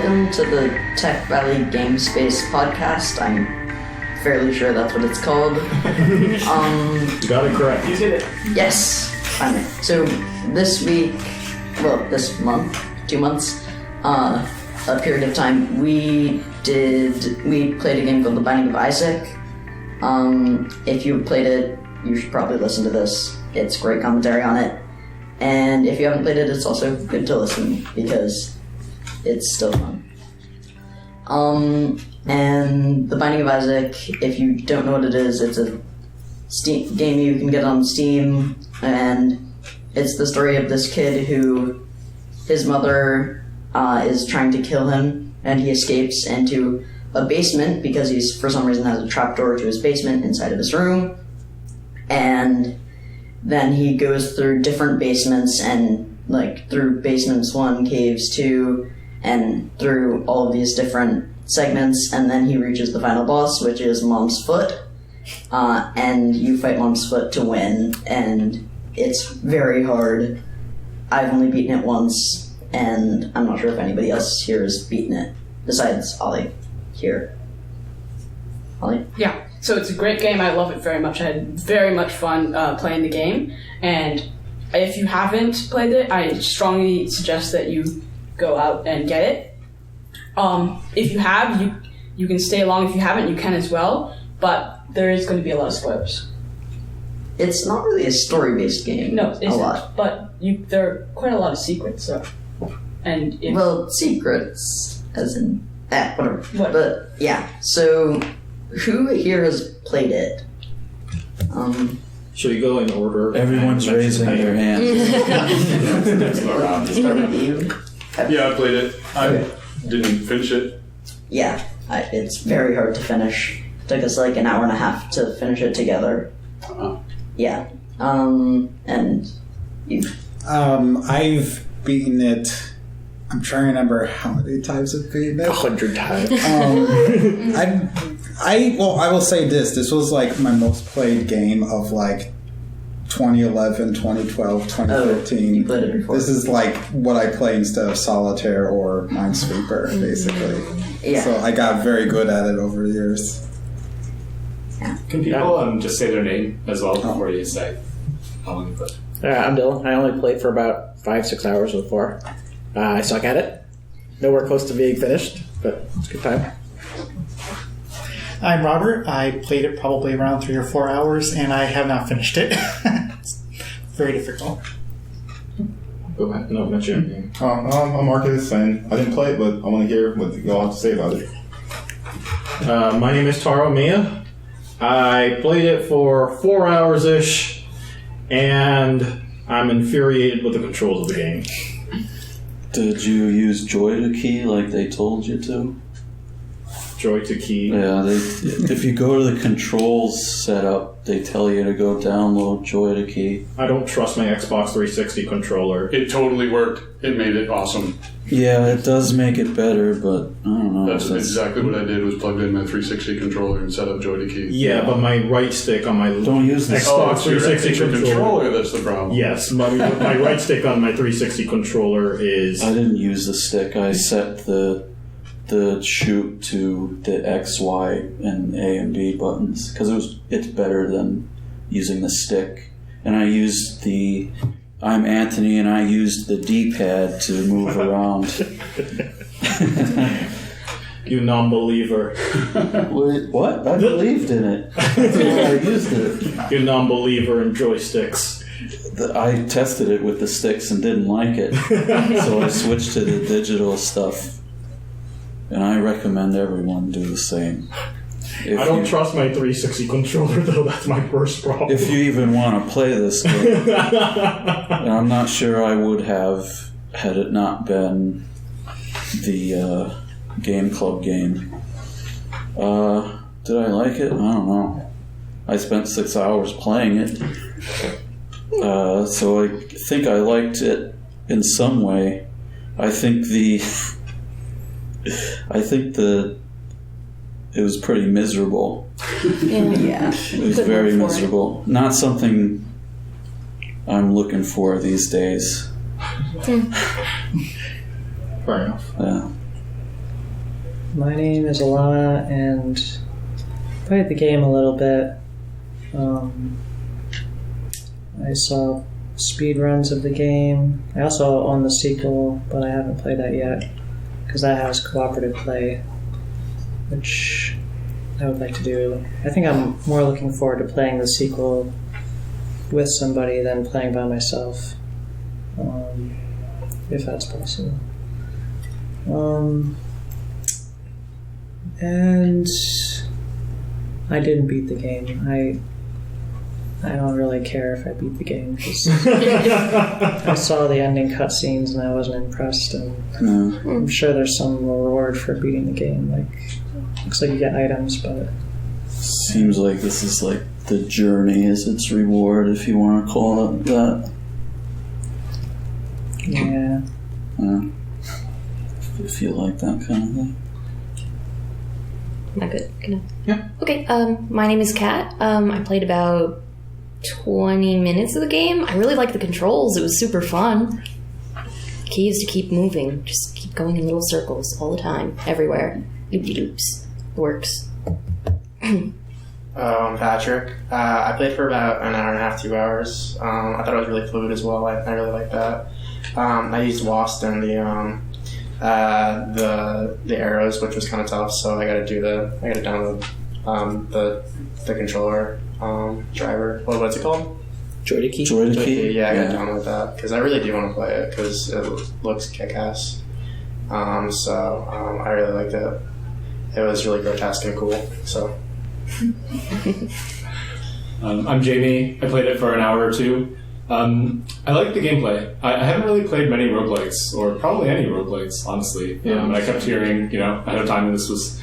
welcome to the Tech Valley Game Space podcast. I'm fairly sure that's what it's called. You got it correct. You did it. Yes, finally. So this week, well, this month, 2 months, a period of time, we played a game called The Binding of Isaac. If you played it, you should probably listen to this. It's great commentary on it. And if you haven't played it, it's also good to listen because it's still fun. And The Binding of Isaac, if you don't know what it is, it's a Steam game you can get on Steam, and it's the story of this kid who, his mother is trying to kill him, and he escapes into a basement because he's, for some reason, has a trapdoor to his basement inside of his room, and then he goes through different basements and, like, through basements 1, caves 2, and through all of these different segments, and then he reaches the final boss, which is Mom's Foot, and you fight Mom's Foot to win, and it's very hard. I've only beaten it once, and I'm not sure if anybody else here has beaten it, besides Ollie here. Ollie? Yeah, so it's a great game. I love it very much. I had very much fun playing the game, and if you haven't played it, I strongly suggest that you go out and get it. If you have, you can stay along. If you haven't, you can as well, but there is going to be a lot of spoilers. It's not really a story-based game. No, it isn't, a lot. but there are quite a lot of secrets, so. And well, secrets, as in that, whatever. What? But, yeah, so who here has played it? Should we go in order? Everyone's raising their hand. Start with you. Yeah, I played it. I didn't finish it. Yeah, it's very hard to finish. It took us like an hour and a half to finish it together. Yeah. And you? I've beaten it. I'm trying to remember how many times I've beaten it. 100 times. I will say this. This was like my most played game of like 2011, 2012, 2013. You played it before. This is like what I play instead of Solitaire or Minesweeper, basically. Yeah. So I got very good at it over the years. Can people just say their name as well before you say how long you played? I'm Dylan. I only played for about 5-6 hours before. I suck at it. Nowhere close to being finished, but it's a good time. I'm Robert. I played it probably around 3 or 4 hours, and I have not finished it. It's very difficult. Go ahead. No, mention your name. I'm Marcus, and I didn't play it, but I want to hear what you all have to say about it. My name is Taro Mia. I played it for 4 hours-ish, and I'm infuriated with the controls of the game. Did you use Joy to key like they told you to? Joy to key. Yeah, if you go to the controls setup, they tell you to go download Joy to key. I don't trust my Xbox 360 controller. It totally worked. It made it awesome. Yeah, it does make it better, but I don't know. That's exactly what I did, was plugged in my 360 controller and set up Joy to key. Yeah, but my right stick on my don't use the Xbox 360 controller. That's the problem. Yes, my right stick on my 360 controller is... I didn't use the stick. I set the shoot to the X, Y, and A and B buttons because it's better than using the stick. And I used I'm Anthony, and I used the D-pad to move around. You non-believer. Wait, what? I believed in it. That's why I used it. You non-believer in joysticks. I tested it with the sticks and didn't like it, so I switched to the digital stuff. And I recommend everyone do the same. I don't trust my 360 controller, though. That's my first problem. If you even want to play this game. And I'm not sure I would have had it not been the Game Club game. Did I like it? I don't know. I spent 6 hours playing it. So I think I liked it in some way. I think it was pretty miserable. Yeah. It was very miserable. Not something I'm looking for these days. Fair enough. Yeah. My name is Alana, and played the game a little bit. I saw speed runs of the game. I also own the sequel, but I haven't played that yet because that has cooperative play, which I would like to do. I think I'm more looking forward to playing the sequel with somebody than playing by myself, if that's possible. And I didn't beat the game. I don't really care if I beat the game, because I saw the ending cutscenes and I wasn't impressed, and I'm sure there's some reward for beating the game. Looks like you get items, but... Seems like this is like the journey is its reward, if you want to call it that. Yeah. If you like that kind of thing. Am I good? Can I? Yeah. Okay, my name is Kat. I played about 20 minutes of the game. I really like the controls. It was super fun. Key is to keep moving. Just keep going in little circles all the time, everywhere. Loop-de-loops. It works. Patrick. I played for about an hour and a half, 2 hours. I thought it was really fluid as well. I really liked that. I used Lost and the arrows, which was kind of tough. So I got to download the controller driver. What's it called? Joy-to-Key. Yeah, I got to download that because I really do want to play it because it looks kick-ass. I really liked it. It was really grotesque and cool. So. I'm Jamie. I played it for an hour or two. I like the gameplay. I haven't really played many roguelikes, or probably any roguelikes, honestly. I kept hearing, ahead of time that this was,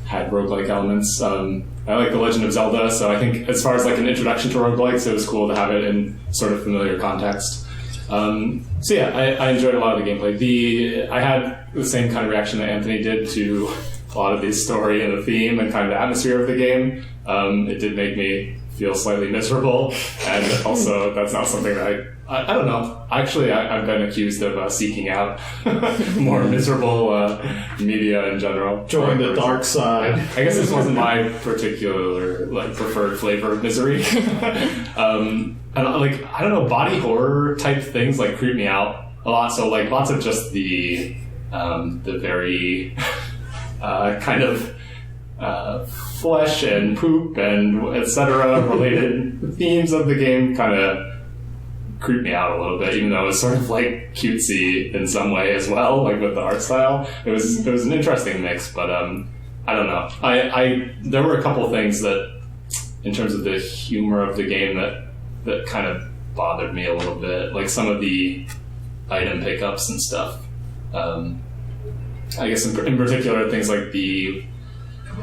had roguelike elements. I like The Legend of Zelda, so I think as far as like an introduction to roguelikes, it was cool to have it in sort of familiar context. I enjoyed a lot of the gameplay. I had the same kind of reaction that Anthony did to a lot of the story and the theme and kind of the atmosphere of the game. It did make me feel slightly miserable, and also that's not something that I don't know. Actually, I've been accused of seeking out more miserable media in general. Join the dark side. I guess this wasn't my particular preferred flavor of misery. And I don't know, body horror type things creep me out a lot. So lots of just the very kind of flesh and poop and etc. related themes of the game kind of creep me out a little bit, even though it was sort of cutesy in some way as well, with the art style. It was an interesting mix, but I don't know. There were a couple of things that, in terms of the humor of the game, that kind of bothered me a little bit, some of the item pickups and stuff. I guess in particular things like the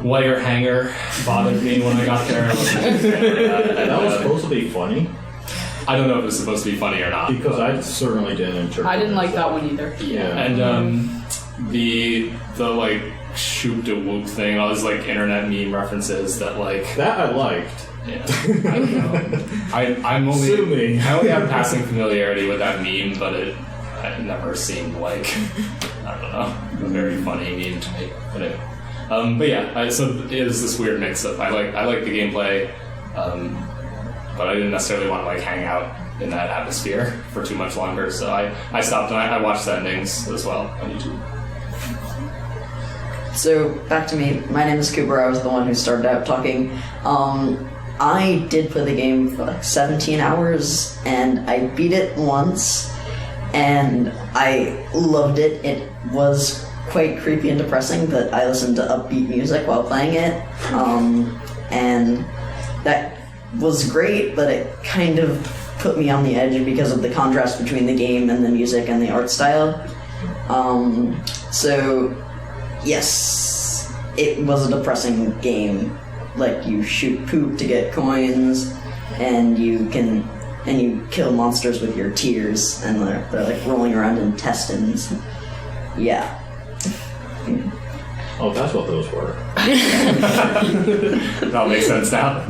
wire hanger bothered me when I got there. That was supposed to be funny. I don't know if it was supposed to be funny or not. Because I certainly didn't interpret I didn't like that one either. Yeah. And the shoop de whoop thing, all those internet meme references that that I liked. Yeah. I don't know. I only have passing familiarity with that meme, but it never seemed I don't know, a very funny meme to me. But anyway. So it is this weird mix of I like the gameplay, but I didn't necessarily want to hang out in that atmosphere for too much longer. So I stopped and I watched the endings as well on YouTube. So back to me. My name is Cooper. I was the one who started out talking. I did play the game for 17 hours, and I beat it once, and I loved it. It was quite creepy and depressing, but I listened to upbeat music while playing it, and that was great, but it kind of put me on the edge because of the contrast between the game and the music and the art style. Yes, it was a depressing game. You shoot poop to get coins, and you kill monsters with your tears, and they're rolling around in intestines. Yeah. Oh, that's what those were. That makes sense now.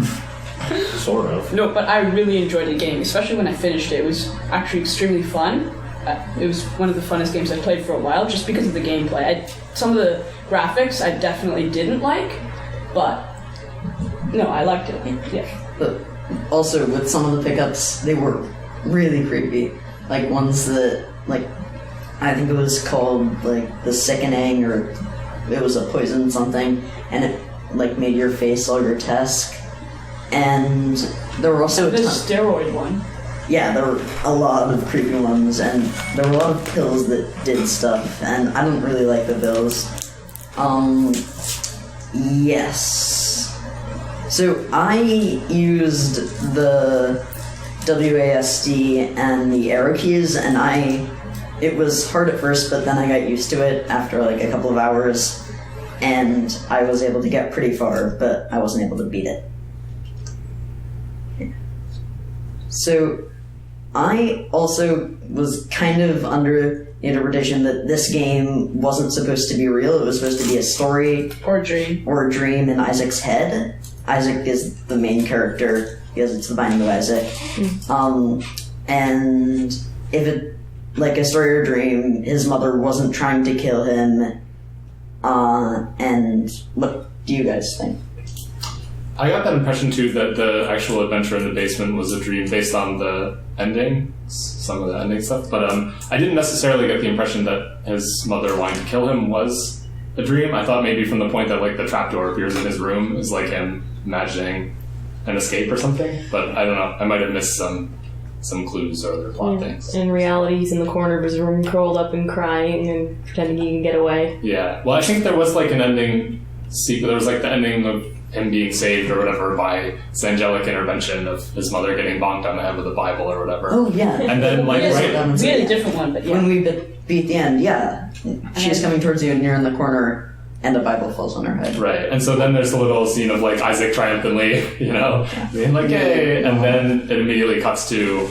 Sort of. No, but I really enjoyed the game, especially when I finished it. It was actually extremely fun. it was one of the funnest games I played for a while, just because of the gameplay. Some of the graphics I definitely didn't like, but no, I liked it. Yeah. But also with some of the pickups, they were really creepy. Like ones that, like, I think it was called like the sickening, or it was a poison something, and it like made your face all grotesque. And there were also the steroid one. Yeah, there were a lot of creepy ones, and there were a lot of pills that did stuff, and I didn't really like the pills. Yes. So I used the WASD and the arrow keys, and it was hard at first, but then I got used to it after like a couple of hours, and I was able to get pretty far, but I wasn't able to beat it. So I also was kind of under the interpretation that this game wasn't supposed to be real. It was supposed to be a story or a dream in Isaac's head. Isaac is the main character because it's the Binding of Isaac. And if it, like a story or dream, his mother wasn't trying to kill him. And what do you guys think? I got that impression too, that the actual adventure in the basement was a dream based on the ending, some of the ending stuff. But I didn't necessarily get the impression that his mother wanting to kill him was a dream. I thought maybe from the point that like the trapdoor appears in his room is like him imagining an escape or something. But I don't know. I might have missed some clues or other plot things. In reality, he's in the corner of his room, curled up and crying and pretending he can get away. Yeah. Well, I think there was like an ending sequence. There was like the ending of him being saved or whatever by this angelic intervention of his mother getting bonked on the head with a Bible or whatever. Oh, yeah. And then, like, we had a different one, but yeah. When we beat the end, yeah. She's coming towards you and you're in the corner and a Bible falls on her head. Right. And so then there's a little scene of, like, Isaac triumphantly, being like, yay! And then it immediately cuts to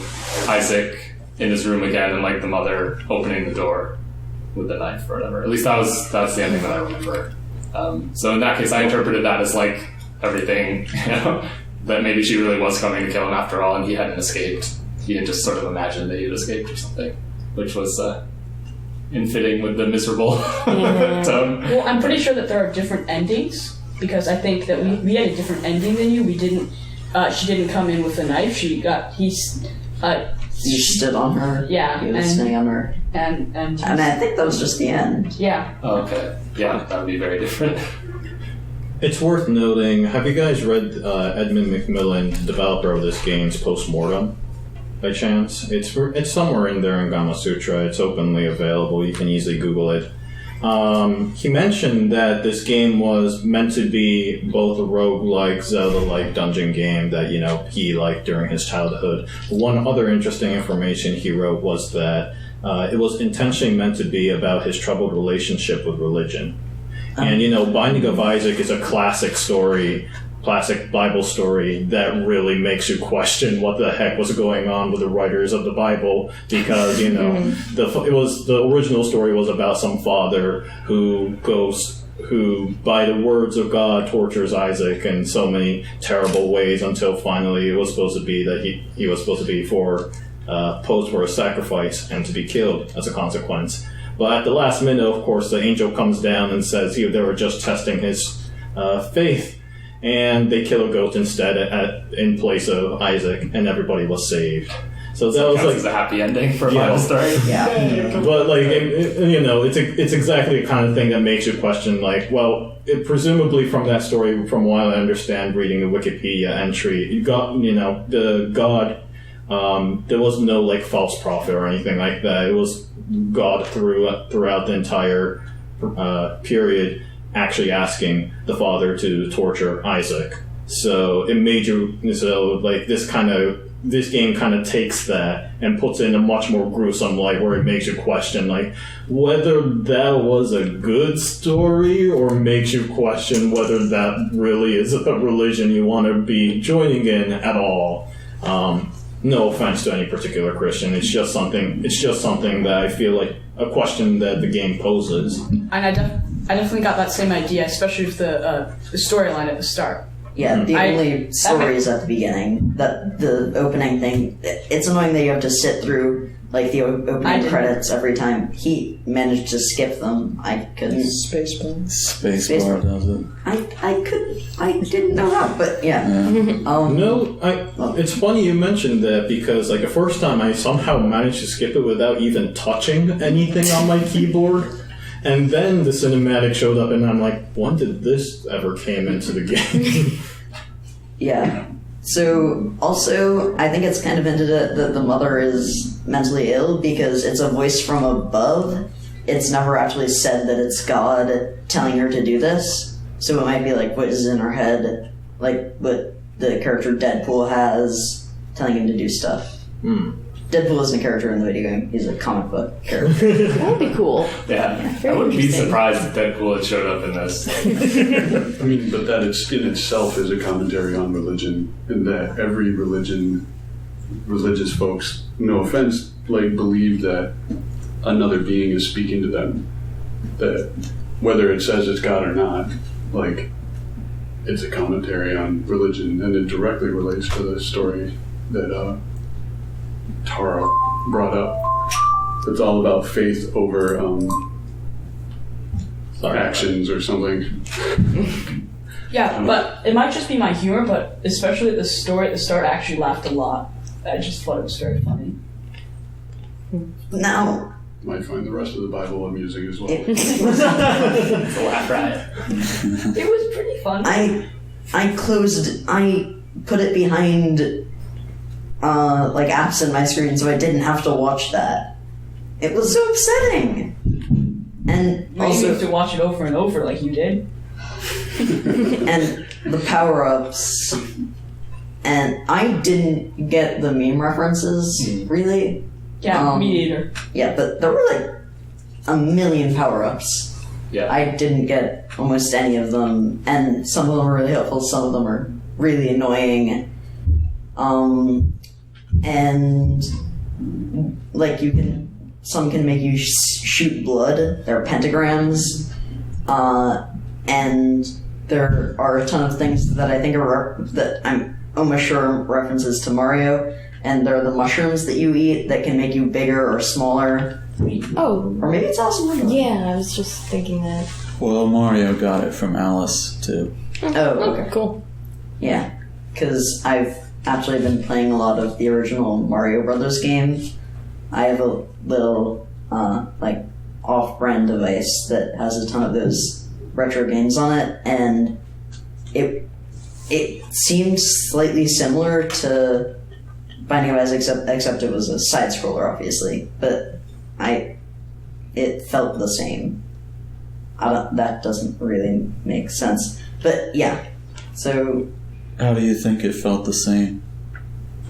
Isaac in his room again and, like, the mother opening the door with the knife or whatever. At least that's the ending that I remember. So in that case, I interpreted that as, like, everything, that maybe she really was coming to kill him after all and he hadn't escaped. He had just sort of imagined that he had escaped or something, which was in fitting with the miserable tone. Well, I'm pretty sure that there are different endings, because I think that we had a different ending than you. We didn't, she didn't come in with a knife. You stood on her. Yeah. He was standing on her. And I think that was just the end. Yeah. Oh, okay. Yeah, that would be very different. It's worth noting, have you guys read Edmund McMillen, developer of this game's Postmortem, by chance? It's somewhere in there in Gama Sutra. It's openly available. You can easily Google it. He mentioned that this game was meant to be both a roguelike, Zelda-like dungeon game that, he liked during his childhood. One other interesting information he wrote was that it was intentionally meant to be about his troubled relationship with religion. And, Binding of Isaac is a classic Bible story that really makes you question what the heck was going on with the writers of the Bible, because, the original story was about some father who by the words of God tortures Isaac in so many terrible ways until finally it was supposed to be that he was supposed to be posed for a sacrifice and to be killed as a consequence. But at the last minute, of course, the angel comes down and says they were just testing his faith, and they kill a goat instead in place of Isaac, and everybody was saved. So that was like a happy ending for a Bible story. Yeah. But it's exactly the kind of thing that makes you question, presumably from that story, from what I understand, reading the Wikipedia entry, you got the God. There was no false prophet or anything like that. It was God throughout the entire period actually asking the father to torture Isaac. So it made you this game kind of takes that and puts it in a much more gruesome light, where it makes you question whether that was a good story, or makes you question whether that really is a religion you want to be joining in at all. No offense to any particular Christian. It's just something that I feel like a question that the game poses. And I definitely got that same idea, especially with the storyline at the start. Yeah, the only story is at the beginning. That the opening thing. It's annoying that you have to sit through like the opening credits every time. He managed to skip them. I couldn't. Spacebar. Spacebar does it. I didn't know how, but yeah. It's funny you mentioned that because like the first time I somehow managed to skip it without even touching anything on my keyboard. And then the cinematic showed up and I'm like, when did this ever came into the game? Yeah. So, also, I think it's kind of hinted at that the mother is mentally ill because it's a voice from above. It's never actually said that it's God telling her to do this. So it might be like what is in her head, like what the character Deadpool has telling him to do stuff. Deadpool isn't a character in the video game. He's a comic book character. That would be cool. Yeah. I wouldn't be surprised if Deadpool had showed up in this. I mean, but that in itself is a commentary on religion, and that every religious folks, no offense, like believe that another being is speaking to them. That whether it says it's God or not, like it's a commentary on religion, and it directly relates to the story that Tara brought up. It's all about faith over actions or something. Yeah, but it might just be my humor, but especially the story at the start, I actually laughed a lot. I just thought it was very funny. Now, might find the rest of the Bible amusing as well. It's a laugh riot. It was pretty fun. I put it behind like apps in my screen so I didn't have to watch that. It was so upsetting. And you also have to watch it over and over like you did. And the power-ups. And I didn't get the meme references, really. Yeah, me either. Yeah, but there were like a million power-ups. Yeah. I didn't get almost any of them, and some of them are really helpful, some of them are really annoying. And like some can make you shoot blood. There are pentagrams, and there are a ton of things that I think that I'm almost sure are references to Mario. And there are the mushrooms that you eat that can make you bigger or smaller. Oh. Or maybe it's awesome. Yeah, I was just thinking that. Well, Mario got it from Alice, too. Oh, okay. Cool. Yeah, because I've actually been playing a lot of the original Mario Brothers game. I have a little, like, off-brand device that has a ton of those retro games on it, and it seemed slightly similar to Binding of Isaac, except it was a side-scroller, obviously, but it felt the same. That doesn't really make sense. But, yeah, so... How do you think it felt the same?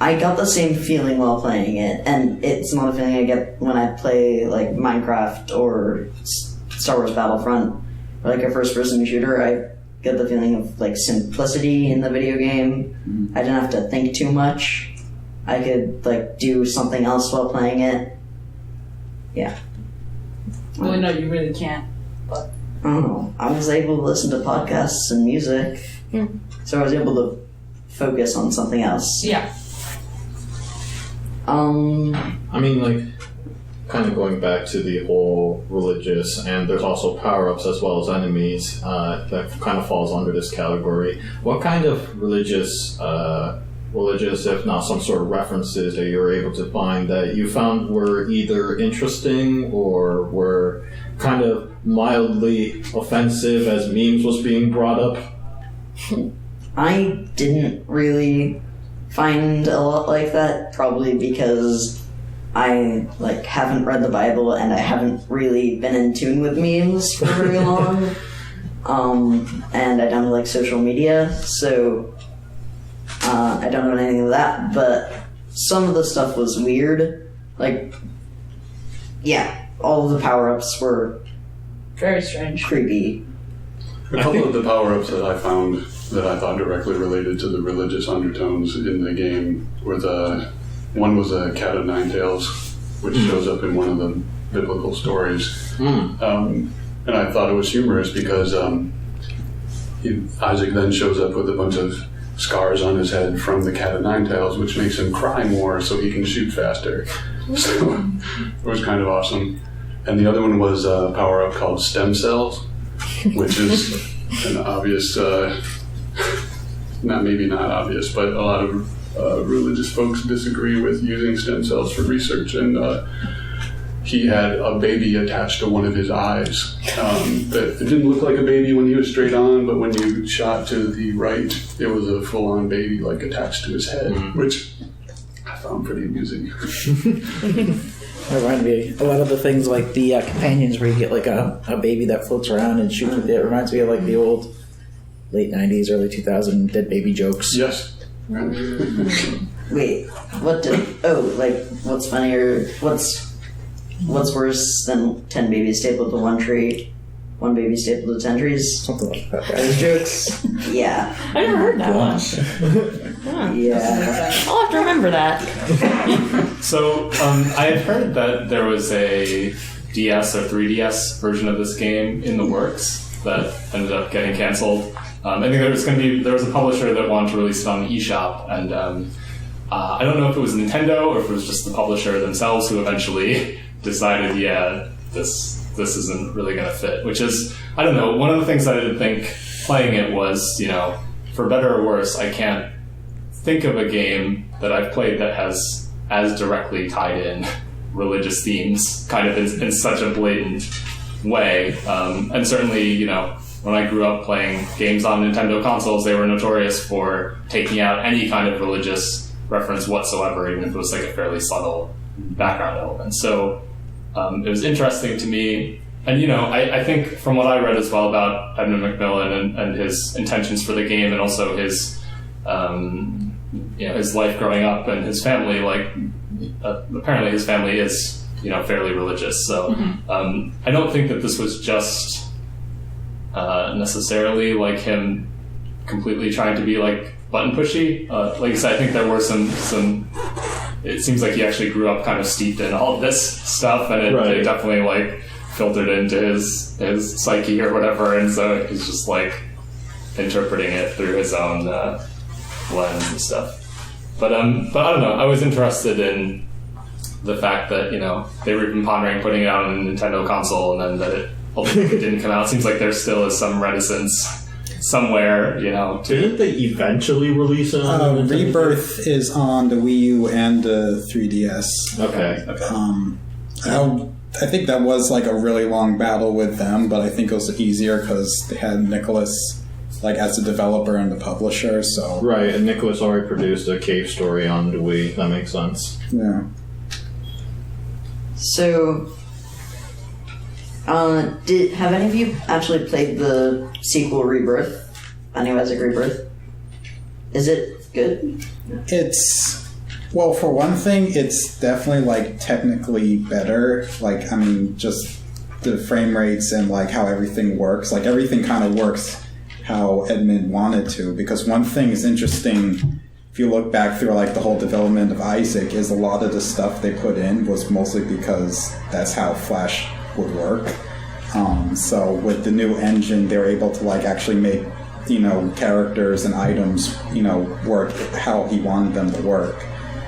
I got the same feeling while playing it, and it's not a feeling I get when I play, like, Minecraft or Star Wars Battlefront, or, like, a first-person shooter. I get the feeling of, like, simplicity in the video game. I didn't have to think too much. I could, like, do something else while playing it. Yeah. Well, no, you really can't. But I don't know. I was able to listen to podcasts and music, so I was able to focus on something else. Yeah. I mean, like, kind of going back to the whole religious, and there's also power-ups as well as enemies, that kind of falls under this category. What kind of religious, if not some sort of references that you were able to find that you found were either interesting or were kind of mildly offensive as memes was being brought up? I didn't really find a lot like that, probably because I haven't read the Bible and I haven't really been in tune with memes for very long. And I don't like social media, so I don't know anything of that, but some of the stuff was weird. Like, yeah, all of the power-ups were very strange. Creepy. A couple of the power-ups that I found that I thought directly related to the religious undertones in the game were one was a cat of nine tails, which shows up in one of the biblical stories. And I thought it was humorous because Isaac then shows up with a bunch of scars on his head from the cat of nine tails, which makes him cry more so he can shoot faster. So it was kind of awesome. And the other one was a power-up called stem cells, which is an obvious, not obvious, but a lot of religious folks disagree with using stem cells for research. And he had a baby attached to one of his eyes. It didn't look like a baby when he was straight on, but when you shot to the right, it was a full-on baby like attached to his head, which I found pretty amusing. That reminded me a lot of the things like the companions where you get like a baby that floats around and shoots with it. It reminds me of like the old late 90s, early 2000 dead baby jokes. Yes. Wait, what's funnier? What's worse than 10 babies stapled to one tree? One baby stapled to 10 trees? Something like that. Those jokes? Yeah. I never heard that one. Yeah. I'll have to remember that. So, I had heard that there was a DS or 3DS version of this game in the works that ended up getting canceled. I think there was a publisher that wanted to release it on the eShop, and I don't know if it was Nintendo or if it was just the publisher themselves who eventually decided, this isn't really going to fit. Which is, I don't know, one of the things that I did think playing it was, for better or worse, I can't think of a game that I've played that has as directly tied in religious themes kind of in such a blatant way. And certainly, when I grew up playing games on Nintendo consoles, they were notorious for taking out any kind of religious reference whatsoever, even if it was like a fairly subtle background element. So it was interesting to me. And, I think from what I read as well about Edmund McMillen and his intentions for the game and also his life growing up and his family, apparently his family is, fairly religious. So I don't think that this was just necessarily like him completely trying to be like button pushy. Like I said, I think there were some it seems like he actually grew up kind of steeped in all of this stuff, and it definitely like filtered into his psyche or whatever, and so he's just like interpreting it through his own lens and stuff. But I don't know. I was interested in the fact that they were even pondering putting it out on a Nintendo console, and then that it ultimately didn't come out. It seems like there still is some reticence somewhere, Didn't they eventually release it on Rebirth is on the Wii U and the 3DS. Okay. I think that was like a really long battle with them, but I think it was easier because they had Nicholas as a developer and the publisher. So right, and Nicholas already produced a cave story on the Wii. That makes sense. Yeah. So, have any of you actually played the sequel Rebirth? Binding of Isaac Rebirth? Is it good? Well, for one thing, it's definitely technically better. Just the frame rates and how everything works. Everything kind of works how Edmund wanted to. Because one thing is interesting, if you look back through the whole development of Isaac, is a lot of the stuff they put in was mostly because that's how Flash would work. So with the new engine, they were able to actually make characters and items work how he wanted them to work.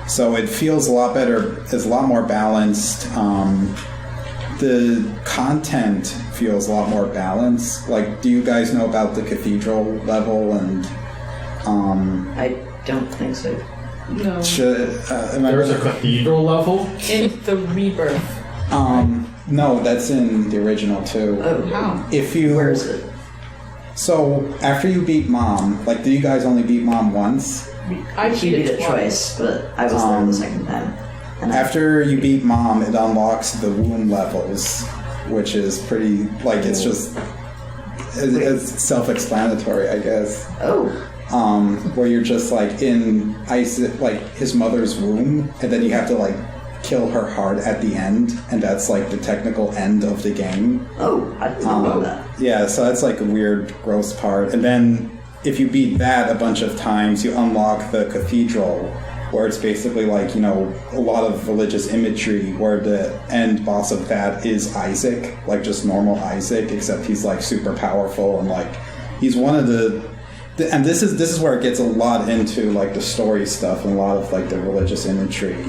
So it feels a lot better. It's a lot more balanced. The content feels a lot more balanced. Do you guys know about the cathedral level? And I don't think so. No. There's a cathedral level? In the Rebirth. No, that's in the original too. Oh, how? Where is it? So after you beat Mom, do you guys only beat Mom once? I beat it twice, but I was there the second time. And after you beat Mom, it unlocks the womb levels, which is pretty it's self-explanatory, I guess. Oh. Where you're just in Isaac, his mother's womb, and then you have to kill her heart at the end, and that's the technical end of the game. Oh, I didn't know that. Yeah, so that's a weird, gross part. And then if you beat that a bunch of times, you unlock the cathedral, where it's basically a lot of religious imagery, where the end boss of that is Isaac, just normal Isaac, except he's super powerful, and he's one of the and this is where it gets a lot into the story stuff and a lot of the religious imagery.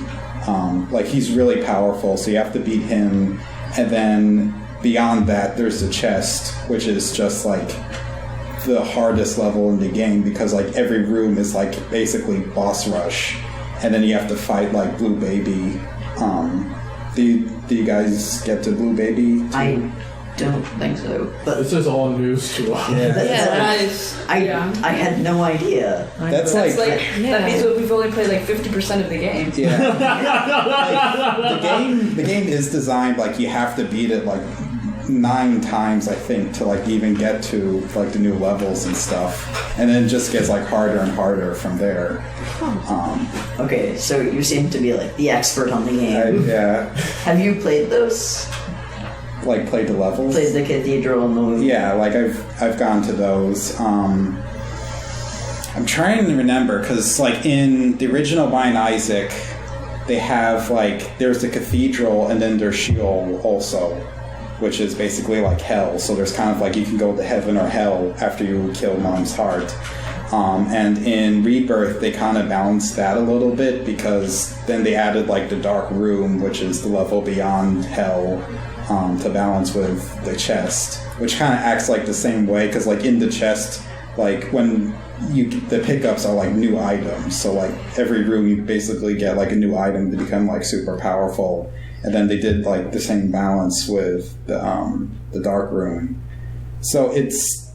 Like he's really powerful, so you have to beat him, and then beyond that there's the chest, which is just like the hardest level in the game because like every room is like basically boss rush, and then you have to fight like Blue Baby. Do you guys get to Blue Baby? I don't think so. But This is all news to us. I had no idea. That's That Yeah. means that we've only played like 50% of the game. Yeah. Like, the game is designed like you have to beat it like 9 times, I think, to like even get to like the new levels and stuff, and then it just gets like harder and harder from there. Okay, so you seem to be like the expert on the game. Yeah, Have you played those? like played the levels. Played the cathedral and the Yeah, like I've gone to those. I'm trying to remember because like in the original Bind Isaac, they have like there's the cathedral and then there's Sheol also, which is basically like hell. So there's kind of like you can go to heaven or hell after you kill Mom's heart. And in Rebirth, they kind of balanced that a little bit because then they added like the Dark Room, which is the level beyond hell, to balance with the chest, which kind of acts like the same way because like in the chest, like when the pickups are like new items. So like every room you basically get like a new item to become like super powerful. And then they did like the same balance with the Dark Room. So it's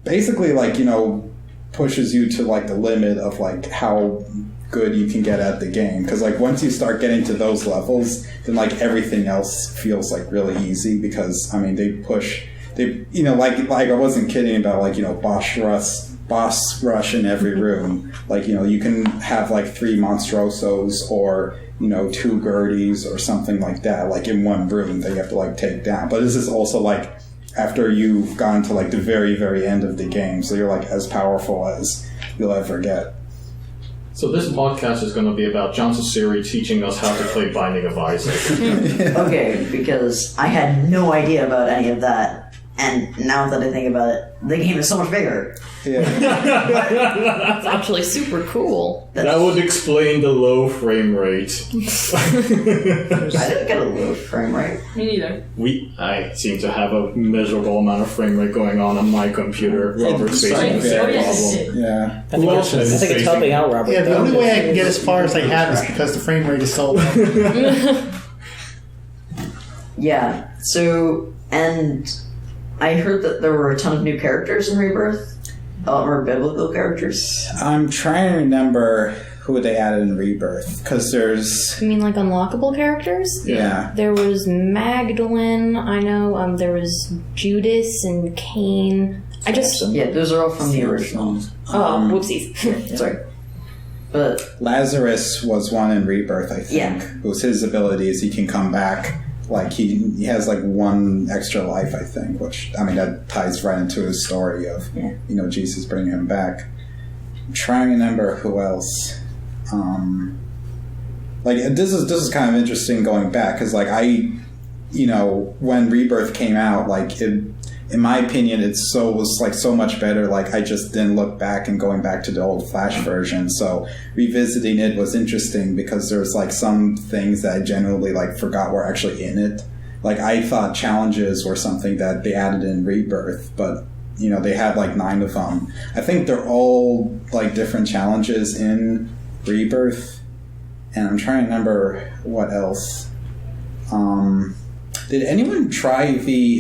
basically like, you know, pushes you to like the limit of like how good you can get at the game. Because like once you start getting to those levels, then like everything else feels like really easy because I mean they you know like I wasn't kidding about like, you know, boss rush in every room. Like, you know, you can have like 3 Monstrosos or, you know, 2 Gerties or something like that, like in one room that you have to like take down. But this is also like after you've gone to like the very, very end of the game, so you're like as powerful as you'll ever get. So this podcast is going to be about John Ciceri teaching us how to play Binding of Isaac. Okay, because I had no idea about any of that. And now that I think about it, the game is so much bigger. Yeah. That's actually super cool. That would explain the low frame rate. I didn't get a low frame rate. Me neither. I seem to have a miserable amount of frame rate going on my computer. Robert's facing the same problem. Yeah. I think it's helping out, Robert. Yeah, the only way I can get as far as I have is because the frame rate is so low. Yeah, so, and I heard that there were a ton of new characters in Rebirth. A lot more biblical characters. I'm trying to remember who they added in Rebirth, because there's... You mean like unlockable characters? Yeah. There was Magdalene, I know, there was Judas and Cain. Yeah, those are all from the original. Whoopsies. Sorry. But Lazarus was one in Rebirth, I think. Yeah. It was his ability is he can come back. Like, he has, like, 1 extra life, I think, which, I mean, that ties right into his story of, you know, Jesus bringing him back. I'm trying to remember who else. Like, this is kind of interesting going back, because, like, you know, when Rebirth came out, like, in my opinion, was so much better. Like, I just didn't look back and going back to the old Flash version. So revisiting it was interesting because there's like some things that I generally like forgot were actually in it. Like, I thought challenges were something that they added in Rebirth, but you know, they had like 9 of them. I think they're all like different challenges in Rebirth, and I'm trying to remember what else. Did anyone try the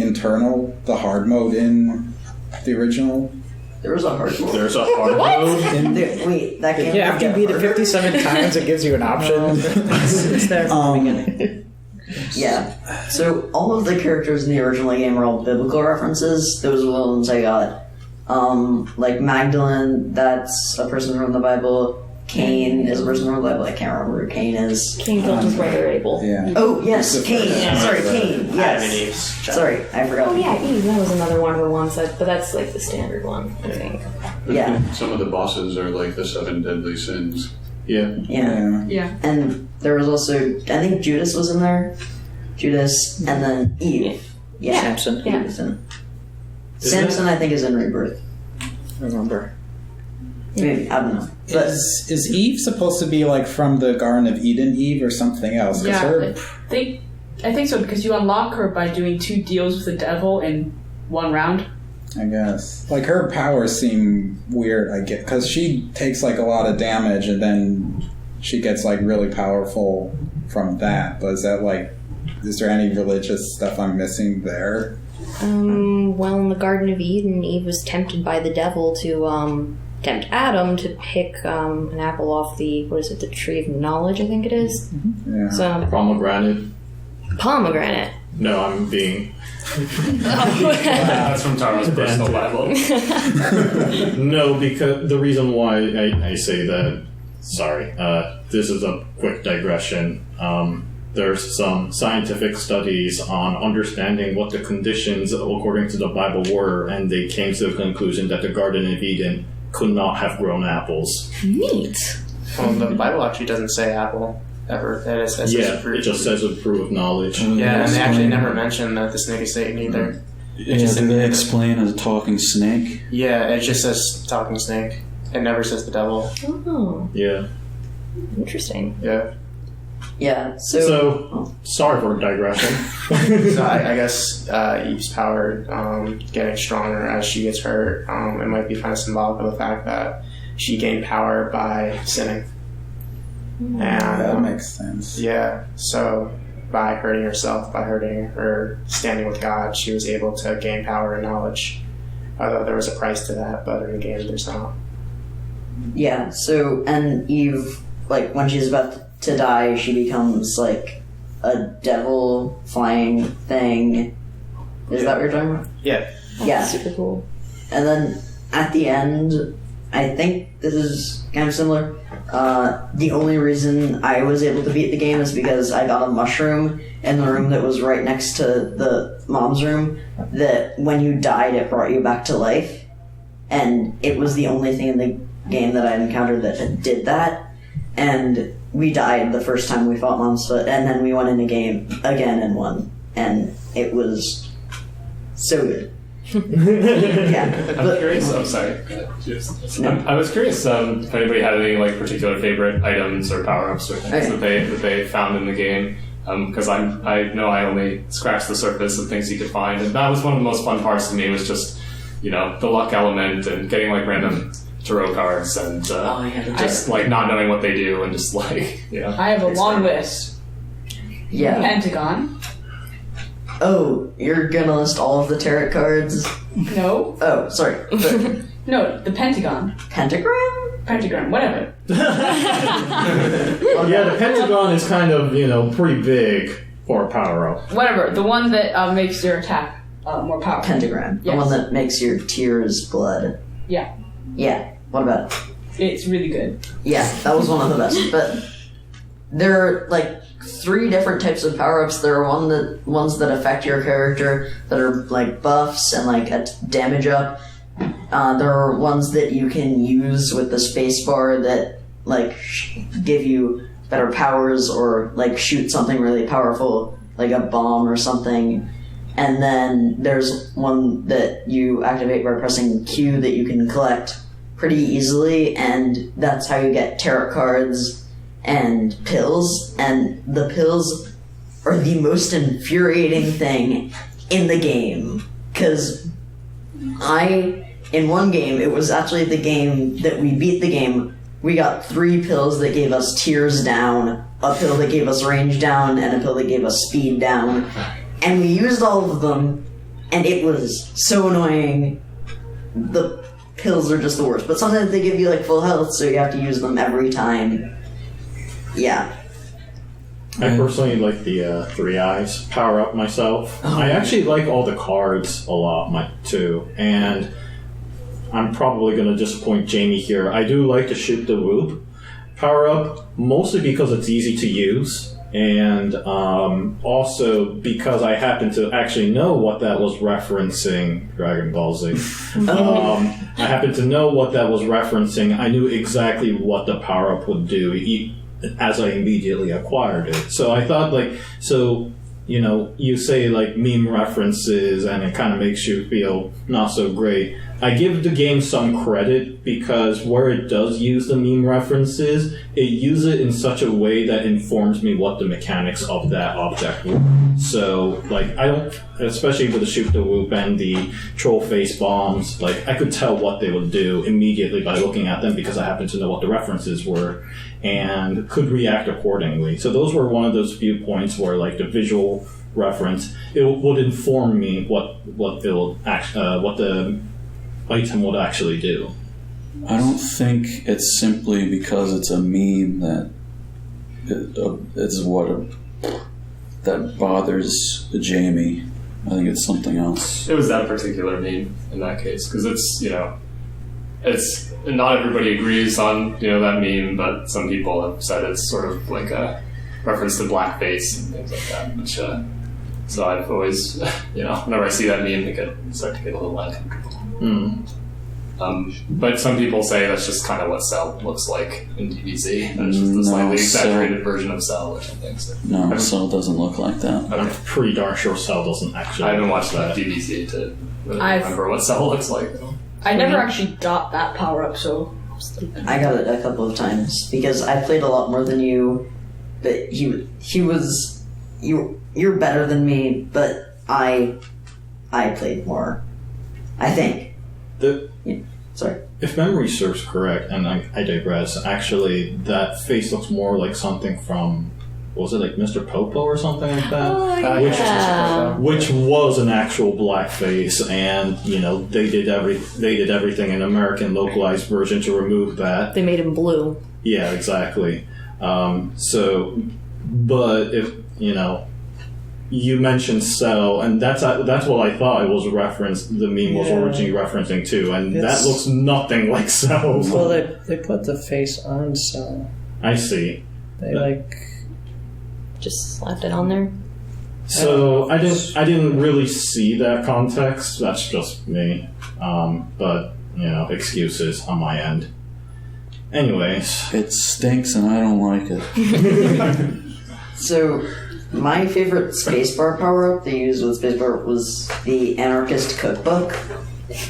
hard mode in the original? there was a hard mode. There's a hard mode. Wait, that game. Yeah, after you beat it 57 times, it gives you an option. It's there from the beginning. Yeah. So all of the characters in the original game are all biblical references. Those are the ones I got. Like Magdalene, that's a person from the Bible. Cain is a person from the Bible. I can't remember who Cain is. Cain killed his brother Abel. Yeah. Oh, yes, Cain. Sorry, Cain. Adam and Yes. Eve's child. Sorry, I forgot. Oh yeah, Eve. That was another one of the ones but that's like the standard one, I think. Yeah. Some of the bosses are like the 7 deadly sins. Yeah. Yeah. And there was also, I think Judas was in there. Judas, and then Eve. Yeah. Samson. Eve was in. Samson, I think, is in Rebirth. I remember. Maybe, I don't know. But Is Eve supposed to be like from the Garden of Eden Eve or something else? 'Cause Yeah, I think so, because you unlock her by doing 2 deals with the devil in 1 round. I guess. Like, her powers seem weird, I get, because she takes, like, a lot of damage, and then she gets, like, really powerful from that. But is that, like, is there any religious stuff I'm missing there? Well, in the Garden of Eden, Eve was tempted by the devil to, tempt Adam to pick, an apple off the, the Tree of Knowledge, I think it is. Yeah. So, pomegranate. No, I'm being... That's from Taro's personal Bible. No, because the reason why I say that, sorry, this is a quick digression. There's some scientific studies on understanding what the conditions according to the Bible were, and they came to the conclusion that the Garden of Eden could not have grown apples. Neat. Well, the Bible actually doesn't say apple ever. It says it just says a fruit of knowledge. Yeah, and they actually never mention that the snake is Satan either. Do they explain a talking snake? Yeah, it just says talking snake. It never says the devil. Oh. Yeah. Interesting. Yeah. Yeah, so sorry for digression. So I guess Eve's power getting stronger as she gets hurt. It might be kind of symbolic of the fact that she gained power by sinning. And That makes sense. Yeah, so by hurting herself, by hurting her standing with God, she was able to gain power and knowledge. Although there was a price to that, but in the game there's not. yeah, so, and Eve, like, when she's about to die, she becomes, like, a devil flying thing. Is that what you're talking about? Yeah. Yeah. Super cool. And then at the end, I think this is kind of similar. The only reason I was able to beat the game is because I got a mushroom in the room that was right next to the mom's room, that when you died, it brought you back to life. And it was the only thing in the game that I encountered that did that. And we died the first time we fought Mom's Foot, and then we went in the game again and won. And it was so good. Yeah. I'm curious. I'm sorry. I was curious if anybody had any like particular favorite items or power-ups or things that they found in the game. Because I know I only scratched the surface of things you could find, and that was one of the most fun parts to me. Was just the luck element and getting like random tarot cards and just like not knowing what they do and just like I have a long list. Yeah. Pentagon. Oh, you're gonna list all of the tarot cards? No. Oh, sorry. No, the Pentagon. Pentagram? Pentagram, whatever. Yeah, the Pentagon is kind of, pretty big for a power-up. Whatever, the one that makes your attack more powerful. Pentagram. Yes. The one that makes your tears blood. Yeah. Yeah. What about it? It's really good. Yeah, that was one of the best. But there are, like, 3 different types of power-ups. There are ones that affect your character that are, like, buffs and, like, a damage up. There are ones that you can use with the spacebar that, like, give you better powers or, like, shoot something really powerful, like a bomb or something. And then there's one that you activate by pressing Q that you can collect pretty easily, and that's how you get tarot cards and pills. And the pills are the most infuriating thing in the game, because in one game, it was actually the game that we beat the game, we got 3 pills that gave us tears down, a pill that gave us range down, and a pill that gave us speed down. And we used all of them, and it was so annoying. The pills are just the worst. But sometimes they give you, like, full health, so you have to use them every time. Yeah. I personally like the 3 eyes power up myself. I actually like all the cards a lot, too. And I'm probably going to disappoint Jamie here. I do like to shoot the whoop power up, mostly because it's easy to use. And also because I happen to actually know what that was referencing, Dragon Ball Z. I happen to know what that was referencing. I knew exactly what the power-up would do as I immediately acquired it. So I thought, you say, like, meme references and it kind of makes you feel not so great. I give the game some credit because where it does use the meme references, it uses it in such a way that informs me what the mechanics of that object were. So, like, I don't, especially with the shoot the whoop and the troll face bombs, like, I could tell what they would do immediately by looking at them because I happen to know what the references were and could react accordingly. So those were one of those few points where, like, the visual reference, it would inform me what the item would actually do. I don't think it's simply because it's a meme that that bothers Jamie. I think it's something else. It was that particular meme in that case, because it's, you know, it's not everybody agrees on, you know, that meme, but some people have said it's sort of like a reference to blackface and things like that, which so I've always, you know, whenever I see that meme, I start to get a little uncomfortable. But some people say that's just kind of what Cell looks like in DBZ. And it's just a slightly exaggerated version of Cell or something. So. No, Cell doesn't look like that. I'm pretty darn sure Cell doesn't actually. I haven't watched that DBZ to really remember what Cell looks like. I never actually got that power up, so I got it a couple of times because I played a lot more than you. But he was you're better than me, but I played more. I think. Sorry. If memory serves correct, and I digress, actually, that face looks more like something from, was it like Mr. Popo or something like that? Oh, yeah. Which was an actual blackface, and, you know, they did everything in American localized version to remove that. They made him blue. Yeah, exactly. But if, you know, you mentioned Cell, and that's what I thought it was referenced. The meme was originally referencing to, and that looks nothing like Cell. Well, they put the face on Cell. I see. They just slapped it on there. So I didn't really see that context. That's just me. But you know, excuses on my end. Anyways, it stinks, and I don't like it. So. My favorite spacebar power-up they used with spacebar was the Anarchist Cookbook.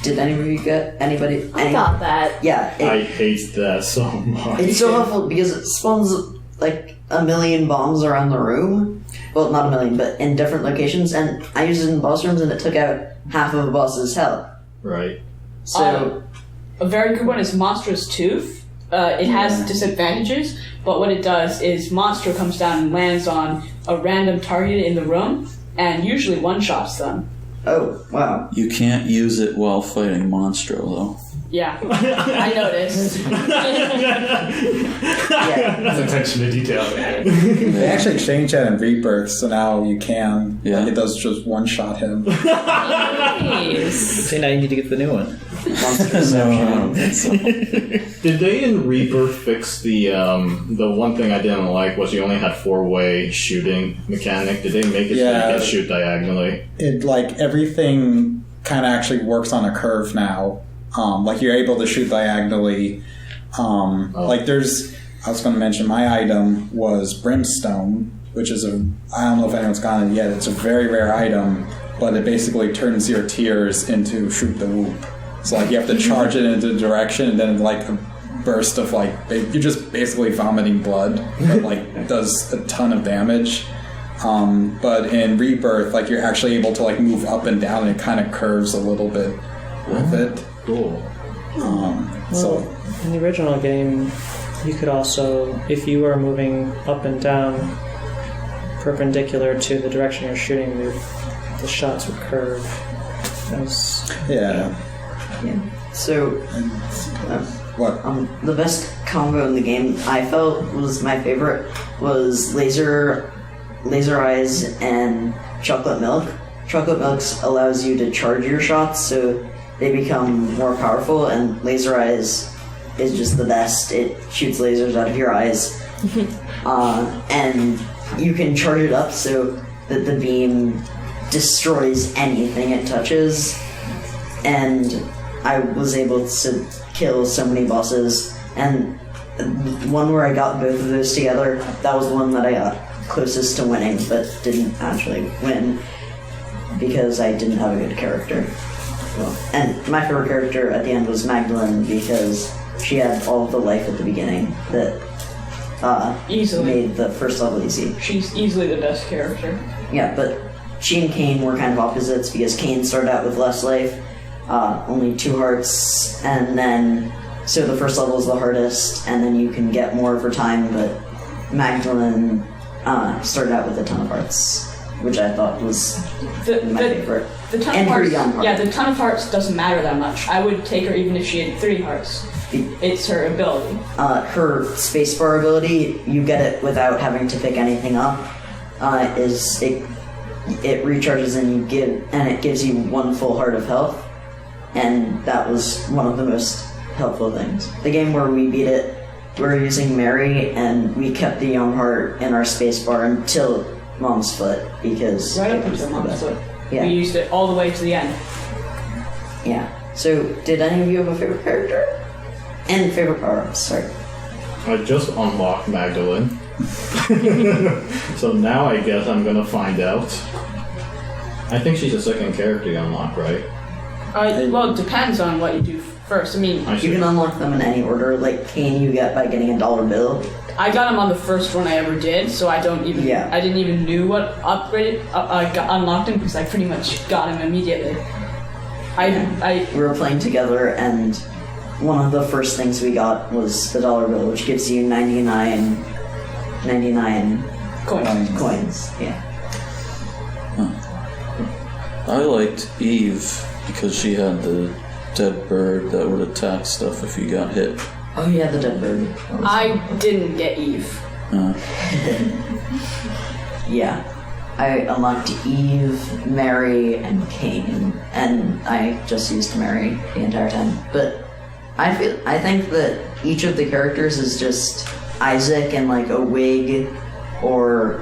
Did anybody? I got that. Yeah. I hate that so much. It's so helpful because it spawns like 1,000,000 bombs around the room. Well, not 1,000,000, but in different locations. And I used it in boss rooms and it took out half of a boss's health. Right. So... a very good one is Monstrous Tooth. It has disadvantages, but what it does is Monstro comes down and lands on a random target in the room, and usually one-shots them. Oh, wow. You can't use it while fighting Monstro, though. Yeah, I noticed. That's attention to detail. They actually changed that in Rebirth, so now you can. Yeah. Like, it does just one-shot him. Nice. See, now you need to get the new one. Did they in Rebirth fix the one thing I didn't like was you only had 4-way shooting mechanic? Did they make it so you can shoot diagonally? It everything kind of actually works on a curve now. Like you're able to shoot diagonally. Like there's, I was going to mention my item was Brimstone, which is I don't know if anyone's gotten it yet. It's a very rare item, but it basically turns your tears into shoot the whoop. So like you have to charge it into a direction, and then like a burst of you're just basically vomiting blood that does a ton of damage. But in Rebirth, you're actually able to move up and down, and it kind of curves a little bit with it. Cool. So in the original game, you could also, if you are moving up and down perpendicular to the direction you're shooting, the shots would curve. Yeah. So, what? The best combo in the game I felt was my favorite was laser eyes and chocolate milk. Chocolate milk allows you to charge your shots, so they become more powerful, and laser eyes is just the best. It shoots lasers out of your eyes. And you can charge it up so that the beam destroys anything it touches. And I was able to kill so many bosses, and one where I got both of those together, that was the one that I got closest to winning, but didn't actually win because I didn't have a good character. And my favorite character at the end was McMillen because she had all of the life at the beginning that Easily. made the first level easy. She's easily the best character. Yeah, but she and Kane were kind of opposites because Kane started out with less life, only 2 hearts, and then so the first level is the hardest, and then you can get more over time. But Magdalene started out with a ton of hearts, which I thought was my favorite. The ton And of her hearts, young heart. yeah, the ton of hearts doesn't matter that much. I would take her even if she had 3 hearts. It's her ability. Her spacebar ability, you get it without having to pick anything up. Is it recharges and it gives you 1 full heart of health, and that was one of the most helpful things. The game where we beat it, we were using Mary, and we kept the young heart in our spacebar until Mom's Foot because Right it up was until the Mom's best. Foot. Yeah. We used it all the way to the end. Yeah. So, did any of you have a favorite character? And favorite power-ups, sorry. I just unlocked Magdalene. So now I guess I'm gonna find out. I think she's the second character you unlock, right? Well, it depends on what you do first. I mean, You can unlock them in any order, like Kane you get by getting a $1 bill. I got him on the first one I ever did, so I didn't even knew what upgraded unlocked him because I pretty much got him immediately. We were playing together, and one of the first things we got was the $1 bill, which gives you 99 coins. Yeah. I liked Eve because she had the dead bird that would attack stuff if you got hit. Oh yeah, the dead bird. I didn't get Eve. Yeah. I unlocked Eve, Mary, and Kane, and I just used Mary the entire time. But I think that each of the characters is just Isaac in like a wig or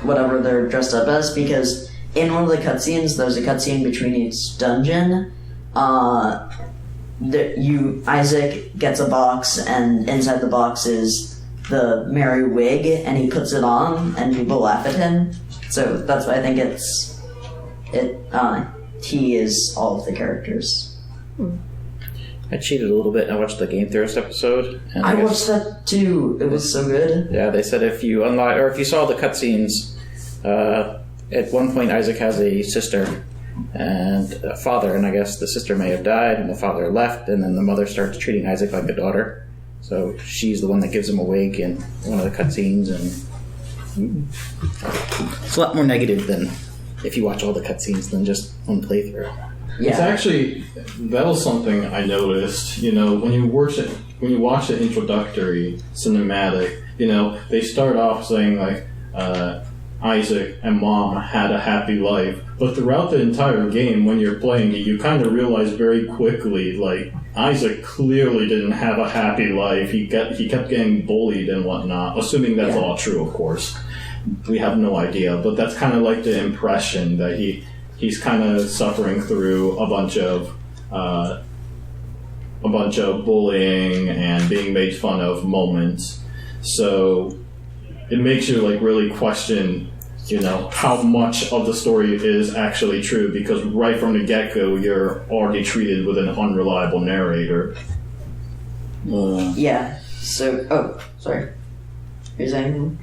whatever they're dressed up as, because in one of the cutscenes, there's a cutscene between each dungeon. Isaac gets a box, and inside the box is the Mary wig, and he puts it on, and people laugh at him. So that's why I think he is all of the characters. I cheated a little bit and I watched the Game Theorist episode. And I watched that too. It was so good. Yeah, they said if you unlock, or if you saw the cutscenes, at one point Isaac has a sister and a father, and I guess the sister may have died and the father left, and then the mother starts treating Isaac like a daughter. So she's the one that gives him a wig in one of the cutscenes, and it's a lot more negative than if you watch all the cutscenes than just one playthrough. Yeah. It's actually, that was something I noticed, when you watch the introductory cinematic, they start off saying like, Isaac and Mom had a happy life, but throughout the entire game, when you're playing it, you kind of realize very quickly, like, Isaac clearly didn't have a happy life. He kept getting bullied and whatnot, assuming that's all true, of course. We have no idea, but that's kind of like the impression that he's kind of suffering through a bunch of bullying and being made fun of moments. So it makes you like really question, how much of the story is actually true, because right from the get-go you're already treated with an unreliable narrator. Yeah. So, sorry. Is anything?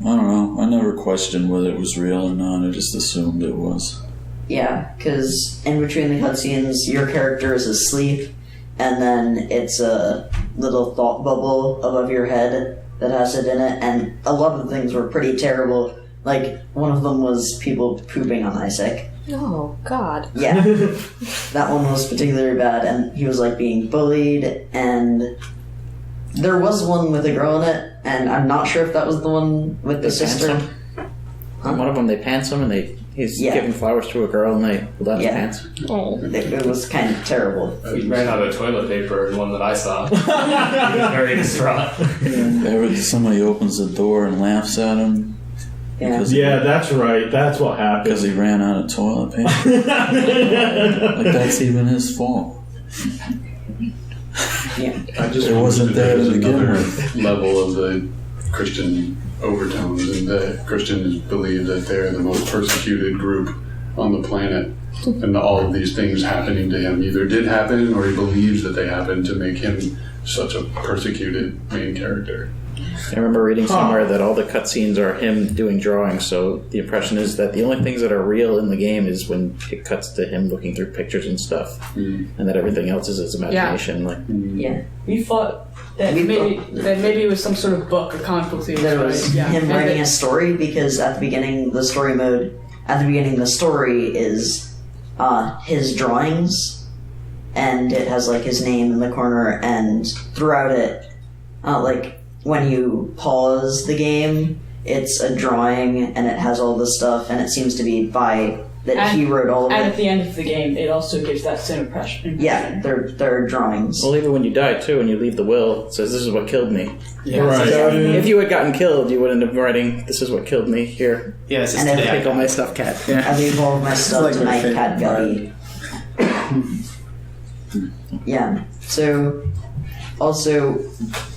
I don't know. I never questioned whether it was real or not. I just assumed it was. Yeah, because in between the cutscenes, your character is asleep, and then it's a little thought bubble above your head that has it in it, and a lot of the things were pretty terrible. Like, one of them was people pooping on Isaac. Oh, God. Yeah. That one was particularly bad, and he was, like, being bullied, and there was one with a girl in it, and I'm not sure if that was the one with the sister. Huh? One of them, they pants him, and he's giving flowers to a girl, and they pull down his pants. Oh. It was kind of terrible. He ran out of toilet paper, the one that I saw. He was very distraught. Somebody opens the door and laughs at him. Yeah, that's right. That's what happened. Because he ran out of toilet paper. Like, that's even his fault. Yeah. I just it wasn't there to begin another with. level of the Christian overtones, and that Christians believe that they're the most persecuted group on the planet, and all of these things happening to him either did happen or he believes that they happened to make him such a persecuted main character. I remember reading somewhere that all the cutscenes are him doing drawings, so the impression is that the only things that are real in the game is when it cuts to him looking through pictures and stuff, and that everything else is his imagination. Yeah. We thought that maybe it was some sort of book or comic book thing. That it was him writing a story, because at the beginning, the story mode, at the beginning, the story is his drawings, and it has like his name in the corner, and throughout it, like when you pause the game, it's a drawing, and it has all this stuff, and it seems to be he wrote all of it. And at the end of the game, it also gives that same impression. Yeah, they're drawings. Well, even when you die, too, when you leave the will, it says, "This is what killed me." Yeah. Right. So if you had gotten killed, you would end up writing, "This is what killed me." Here. Yeah, this is And today. Take all my stuff, cat. I leave all of my stuff like to my my favorite cat Gutty. Yeah. So, also,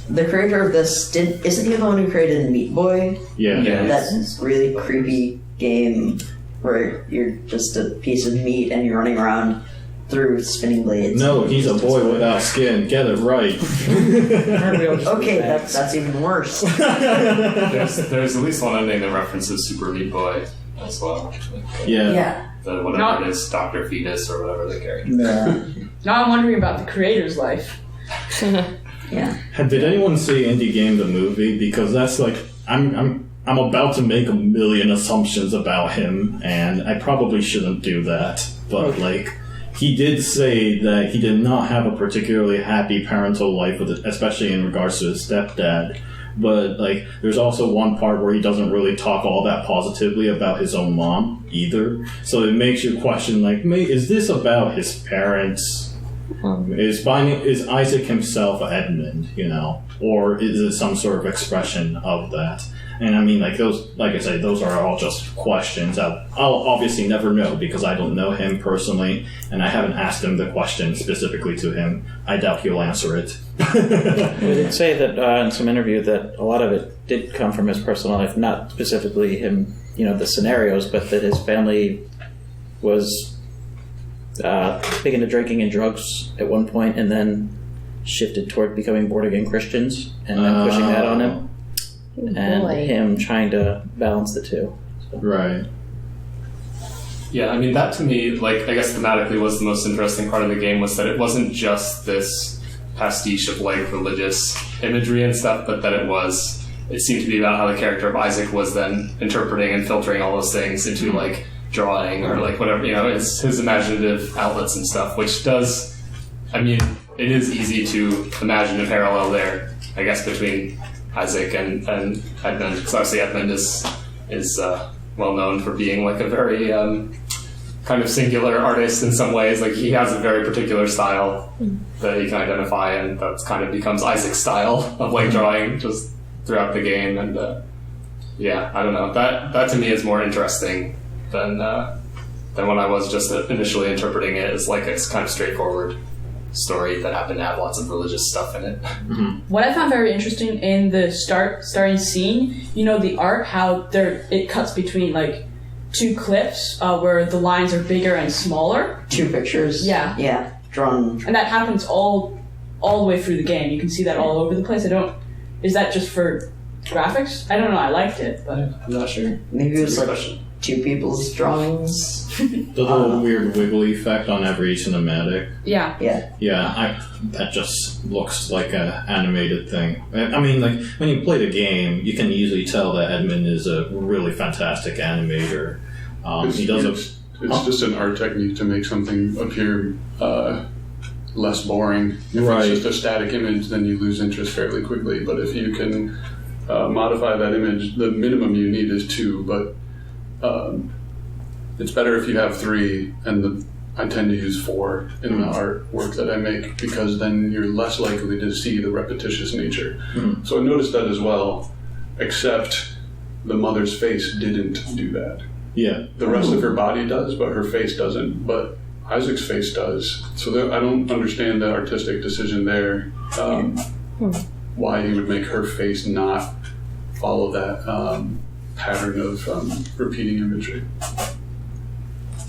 the creator of this isn't he the one who created Meat Boy? Yeah. That really creepy game where you're just a piece of meat and you're running around through spinning blades. No, he's a boy without skin. Get it right. Okay, that's even worse. There's at least one ending that references Super Meat Boy as well. Yeah. Yeah. The whatever it is, Dr. Fetus or whatever the character. Yeah. Now I'm wondering about the creator's life. Yeah. Did anyone see Indie Game the movie? Because that's like I'm about to make a million assumptions about him, and I probably shouldn't do that. But like, he did say that he did not have a particularly happy parental life with it, especially in regards to his stepdad. But like, there's also one part where he doesn't really talk all that positively about his own mom either. So it makes you question, like, is this about his parents? Is Isaac himself Edmund, or is it some sort of expression of that? And I mean, like I say, those are all just questions. I'll obviously never know because I don't know him personally, and I haven't asked him the question specifically to him. I doubt he'll answer it. We did say that in some interview that a lot of it did come from his personal life, not specifically him, the scenarios, but that his family was big into drinking and drugs at one point, and then shifted toward becoming born-again Christians, and then pushing that on him. And him trying to balance the two. So. Right. Yeah, I mean, that to me, like, I guess thematically was the most interesting part of the game, was that it wasn't just this pastiche of, like, religious imagery and stuff, but that it seemed to be about how the character of Isaac was then interpreting and filtering all those things into, like, drawing or, like, whatever, his imaginative outlets and stuff, which does, I mean, it is easy to imagine a parallel there, I guess, between Isaac and Edmund, because obviously Edmund is well known for being like a very kind of singular artist in some ways. Like, he has a very particular style that he can identify, and that kind of becomes Isaac's style of like drawing just throughout the game. And yeah, I don't know, that to me is more interesting than when I was just initially interpreting it as like it's kind of straightforward story that happened to have lots of religious stuff in it. Mm-hmm. What I found very interesting in the starting scene, the art, how it cuts between like two clips where the lines are bigger and smaller. Two pictures. Yeah. Drawn. And that happens all the way through the game. You can see that all over the place. Is that just for graphics? I don't know. I liked it, but I'm not sure. Maybe it was like two people's drawings. The little weird wiggly effect on every cinematic. Yeah. That just looks like an animated thing. I mean, like, when you play the game, you can easily tell that Edmund is a really fantastic animator. It's just an art technique to make something appear less boring. If Right. it's just a static image, then you lose interest fairly quickly. But if you can modify that image, the minimum you need is 2, but it's better if you have 3, and I tend to use 4 in the artwork that I make, because then you're less likely to see the repetitious nature. So I noticed that as well, except the mother's face didn't do that. Yeah. The rest of her body does, but her face doesn't. But Isaac's face does. So I don't understand the artistic decision there, why he would make her face not follow that pattern of repeating imagery.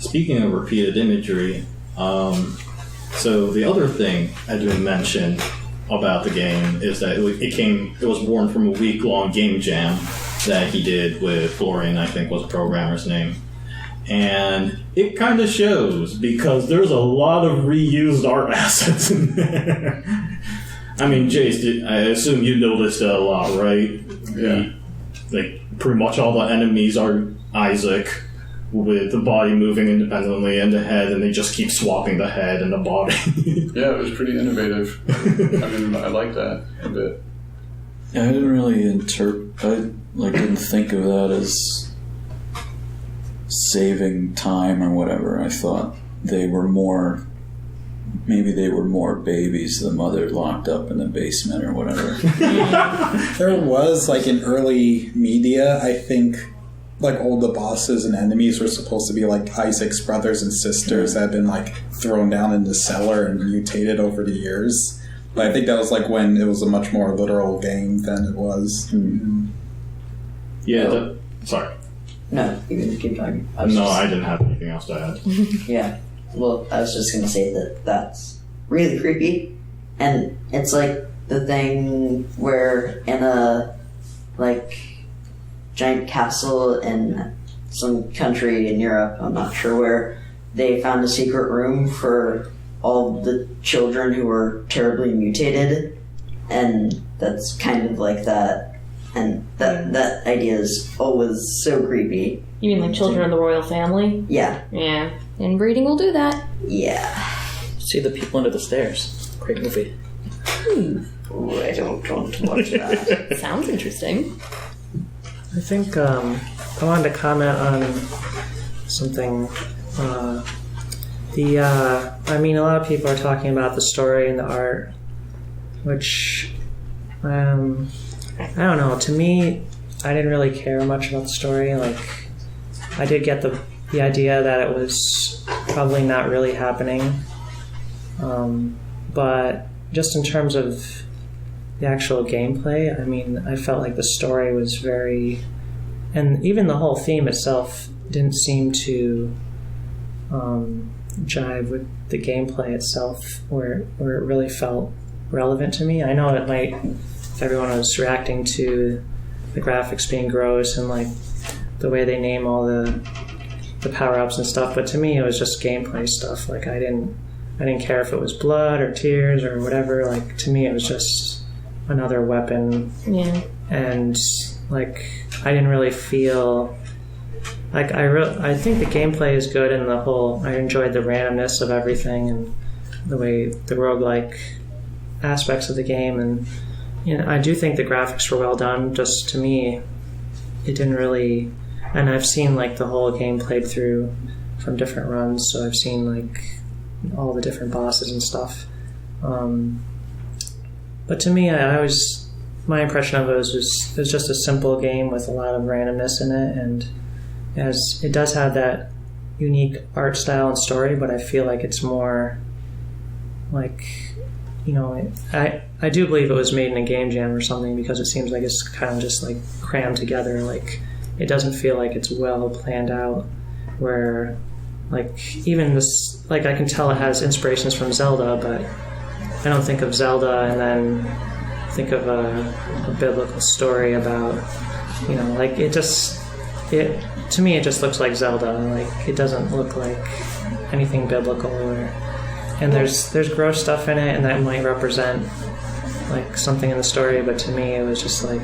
speaking of repeated imagery, so the other thing Edmund mentioned about the game is that it was born from a week-long game jam that he did with Florian, I think was the programmer's name. And it kind of shows, because there's a lot of reused art assets in there. I mean, Jace, I assume you noticed that a lot, right? Yeah. Like, pretty much all the enemies are Isaac, with the body moving independently and the head, and they just keep swapping the head and the body. Yeah, it was pretty innovative. I mean, I like that a bit. Yeah, I didn't really didn't think of that as saving time or whatever. I thought they were more babies, the mother locked up in the basement or whatever. There was, like, in early media, I think, like, all the bosses and enemies were supposed to be, like, Isaac's brothers and sisters that had been, like, thrown down in the cellar and mutated over the years. But I think that was, like, when it was a much more literal game than it was. Mm-hmm. Yeah, sorry. No, you can keep talking. I didn't have anything else to add. Yeah. Well, I was just going to say that that's really creepy. And it's like the thing where in a, like, giant castle in some country in Europe, I'm not sure where, they found a secret room for all the children who were terribly mutated. And that's kind of like that. And that idea is always so creepy. You mean like children of the royal family? Yeah. Yeah. Inbreeding will do that. Yeah. See the people under the stairs. Great movie. Ooh, I don't want to watch that. Sounds interesting. I think I wanted to comment on something. I mean, a lot of people are talking about the story and the art, which I don't know. To me, I didn't really care much about the story. Like, I did get the idea that it was probably not really happening. But just in terms of the actual gameplay, I mean, I felt like the story was very... And even the whole theme itself didn't seem to jive with the gameplay itself, where it really felt relevant to me. I know it might... If everyone was reacting to the graphics being gross and like the way they name all the power-ups and stuff, but to me it was just gameplay stuff. Like I didn't care if it was blood or tears or whatever. Like to me it was just another weapon. Yeah. And like I didn't really feel like I think the gameplay is good and I enjoyed the randomness of everything and the way the roguelike aspects of the game, and you know, I do think the graphics were well done. Just to me, it didn't really... And I've seen like the whole game played through from different runs, so I've seen like all the different bosses and stuff. But to me, my impression of it was just a simple game with a lot of randomness in it, and as it does have that unique art style and story, but I feel like it's more like... You know, I do believe it was made in a game jam or something, because it seems like it's kind of just like crammed together. Like it doesn't feel like it's well planned out. Where like even this, like I can tell it has inspirations from Zelda, but I don't think of Zelda and then think of a biblical story about, you know, like to me it just looks like Zelda. Like it doesn't look like anything biblical and there's gross stuff in it, and that might represent like something in the story, but to me it was just like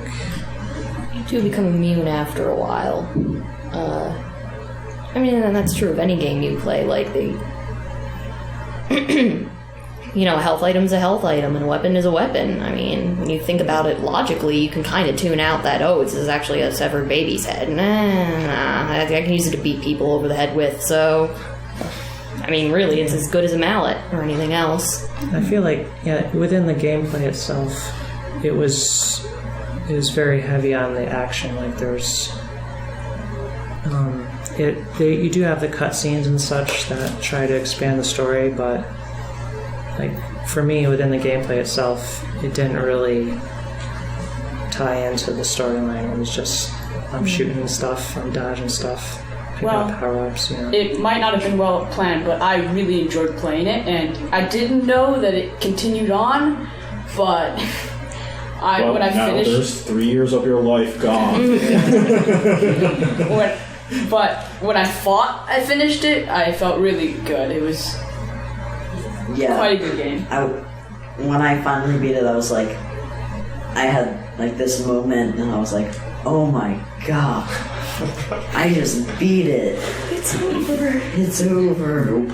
you do become immune after a while. I mean, and that's true of any game you play. Like you know, a health item's a health item, and a weapon is a weapon. I mean, when you think about it logically, you can kind of tune out that, this is actually a severed baby's head. I can use it to beat people over the head with, so... I mean, really, it's as good as a mallet or anything else. I feel like, within the gameplay itself, it was very heavy on the action. Like there's, you do have the cutscenes and such that try to expand the story, but like for me, within the gameplay itself, it didn't really tie into the storyline. It was just I'm shooting stuff, I'm dodging stuff, Well, power-ups, yeah. it might not have been well planned, but I really enjoyed playing it, and I didn't know that it continued on, but when I now finished... there's 3 years of your life gone. when I finished it, I felt really good. It was quite a good game. When I finally beat it, I was like, I had like this moment, and I was like, oh my god, I just beat it. It's over. It's over. Nope.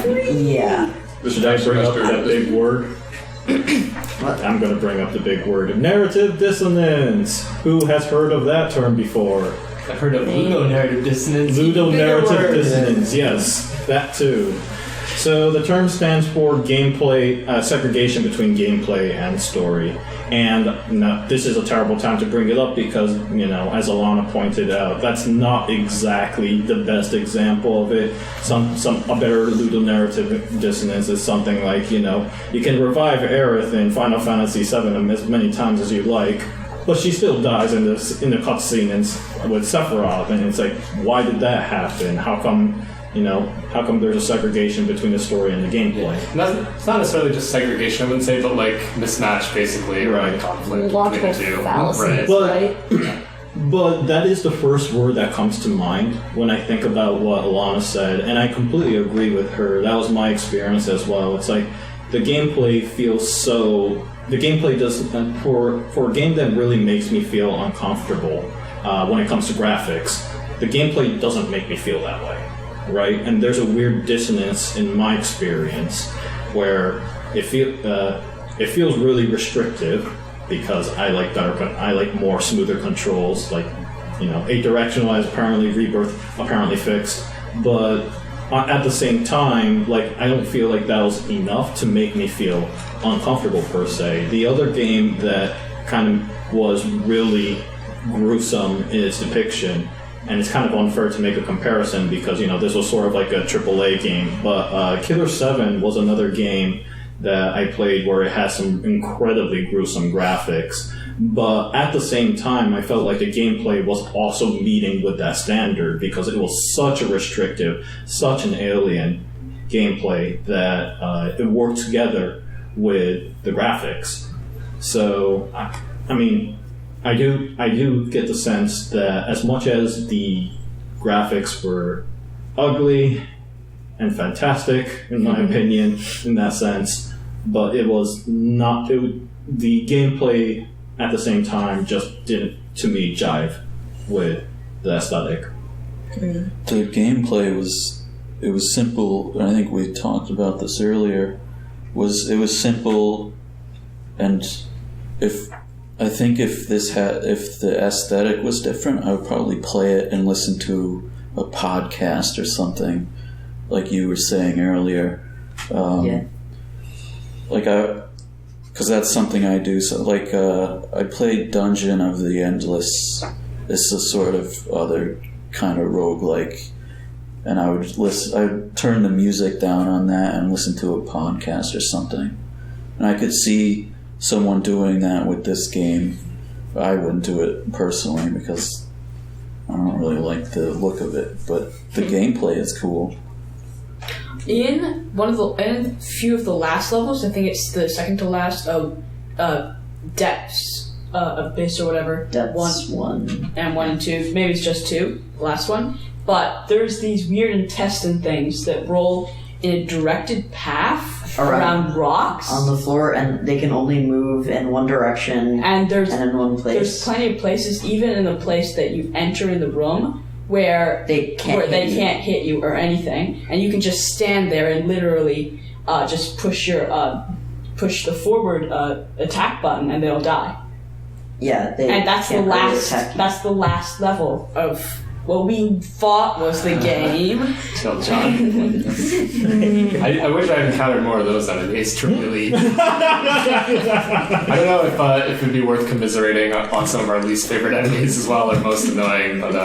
Yeah. Should I bring up that big word? What? I'm going to bring up the big word. Narrative dissonance. Who has heard of that term before? I've heard of ludonarrative dissonance. Ludonarrative dissonance, yes, that too. So the term stands for gameplay, segregation between gameplay and story. And this is a terrible time to bring it up because, as Alana pointed out, that's not exactly the best example of it. A better ludonarrative dissonance is something like, you can revive Aerith in Final Fantasy VII as many times as you like, but she still dies in the cutscene with Sephiroth, and it's like, why did that happen? How come there's a segregation between the story and the gameplay? It's not necessarily just segregation, I wouldn't say, but like mismatch, basically, right? Or conflict Logical between the two. fallacies, right? But that is the first word that comes to mind when I think about what Alana said, and I completely agree with her. That was my experience as well. It's like the gameplay feels so. The gameplay does for a game that really makes me feel uncomfortable when it comes to graphics. The gameplay doesn't make me feel that way. Right, and there's a weird dissonance in my experience where it feels really restrictive because I like more smoother controls, like eight-directional as apparently Rebirth apparently fixed, but at the same time, like I don't feel like that was enough to make me feel uncomfortable per se. The other game that kind of was really gruesome in its depiction. And it's kind of unfair to make a comparison because, this was sort of like a AAA game. But Killer 7 was another game that I played where it has some incredibly gruesome graphics. But at the same time, I felt like the gameplay was also meeting with that standard because it was such a restrictive, such an alien gameplay that it worked together with the graphics. So, I do get the sense that as much as the graphics were ugly and fantastic, in my opinion, in that sense, but it was not. The gameplay at the same time just didn't, to me, jive with the aesthetic. The gameplay was simple, and I think we talked about this earlier. It was simple, and if the aesthetic was different, I would probably play it and listen to a podcast or something, like you were saying earlier. Because that's something I do. So, I played Dungeon of the Endless. It's a sort of other kind of roguelike, and I'd turn the music down on that and listen to a podcast or something, and I could see someone doing that with this game. I wouldn't do it personally because I don't really like the look of it, but the gameplay is cool. In a few of the last levels, I think it's the second to last of Depths, Abyss or whatever. Depths 1 and 1 and 2. Maybe it's just 2, the last one. But there's these weird intestine things that roll in a directed path around rocks on the floor, and they can only move in one direction and in one place. There's plenty of places, even in the place that you enter in the room, where they can't hit you or anything, and you can just stand there and literally just push the forward attack button, and they'll die. Yeah, and that's the last level of what we thought was the game. Tell John. I wish I had encountered more of those enemies to really. I don't know if it would be worth commiserating on some of our least favorite enemies as well, or most annoying. But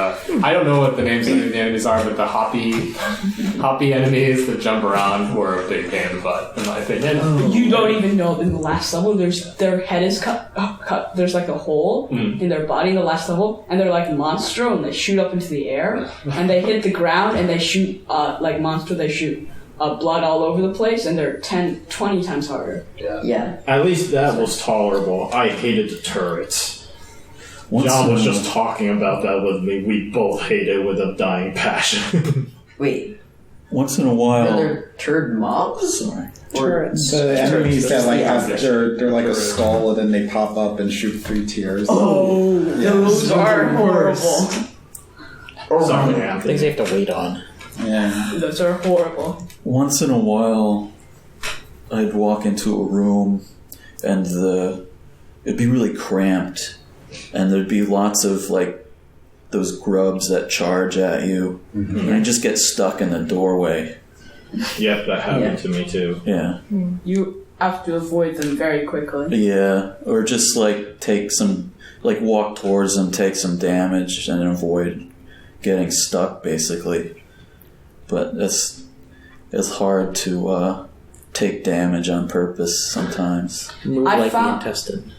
I don't know what the names of the enemies are, but the hoppy enemies that jump around were a big pain in the butt, in my opinion. You don't even know in the last level. Their head is cut. There's like a hole in their body in the last level, and they're like monstro, and they shoot up into the air, and they hit the ground, and they shoot, like monster, they shoot blood all over the place, and they're 20 times harder. Yeah. At least that was tolerable. I hated the turrets. John was just talking about that with me. We both hate it with a dying passion. Wait. Once in a while, Are there turd mobs? Sorry. Turrets. The enemies that like Yeah. have they're like a skull and then they pop up and shoot 3 tiers. Oh, those are horrible. Sorry, Anthony. Things you have to wait on. Yeah. Those are horrible. Once in a while, I'd walk into a room and it'd be really cramped, and there'd be lots of like those grubs that charge at you, and I'd just get stuck in the doorway. Yep, that happened to me too. Yeah. You have to avoid them very quickly. Yeah, or just like walk towards them, take some damage, and avoid getting stuck, basically. But it's hard to take damage on purpose sometimes. Move I like found- the intestine.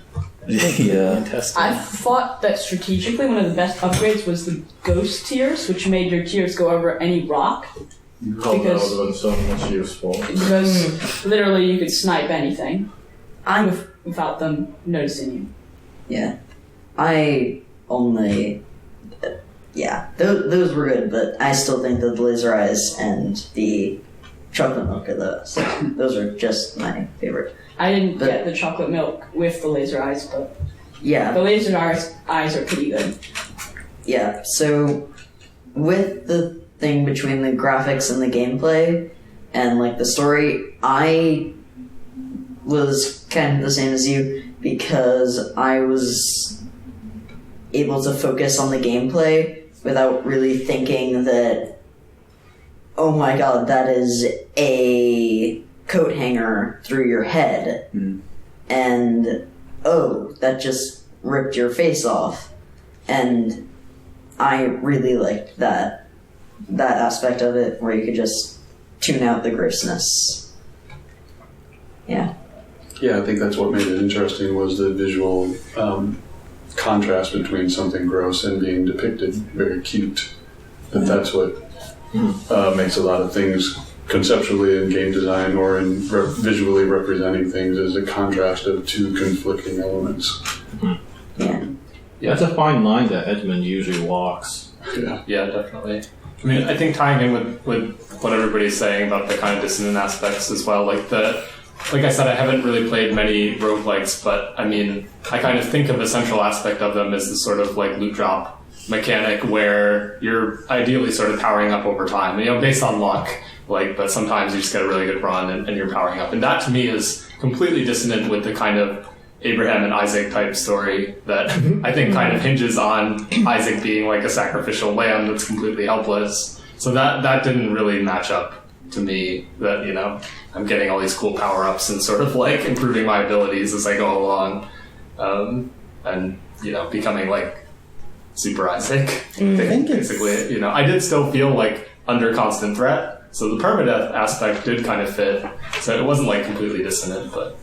Yeah. Intestine. I thought that strategically one of the best upgrades was the ghost tiers, which made your tiers go over any rock. Oh, that would have been so much useful. Because literally you could snipe anything without them noticing you. Yeah. Those were good, but I still think that the laser eyes and the chocolate milk are those are just my favorite. I didn't get the chocolate milk with the laser eyes, but Yeah. the laser eyes are pretty good. Yeah, so with the thing between the graphics and the gameplay and like the story, I was kind of the same as you because I was able to focus on the gameplay without really thinking that, oh my god, that is a coat hanger through your head, and oh, that just ripped your face off. And I really liked that aspect of it where you could just tune out the grossness. Yeah. Yeah, I think that's what made it interesting was the visual contrast between something gross and being depicted very cute. And that's what makes a lot of things conceptually in game design or in visually representing things is a contrast of two conflicting elements. Yeah. That's a fine line that Edmund usually walks. Yeah, definitely. I mean, I think tying in with what everybody's saying about the kind of dissonant aspects as well, like I said, I haven't really played many roguelikes, but I mean, I kind of think of a central aspect of them as the sort of like loot drop mechanic where you're ideally sort of powering up over time, based on luck, but sometimes you just get a really good run and you're powering up. And that to me is completely dissonant with the kind of Abraham and Isaac type story that I think kind of hinges on Isaac being like a sacrificial lamb that's completely helpless. So that didn't really match up to me, that, I'm getting all these cool power-ups and sort of like improving my abilities as I go along, and, becoming like Super Isaac, basically. I did still feel like under constant threat, so the permadeath aspect did kind of fit, so it wasn't like completely dissonant, but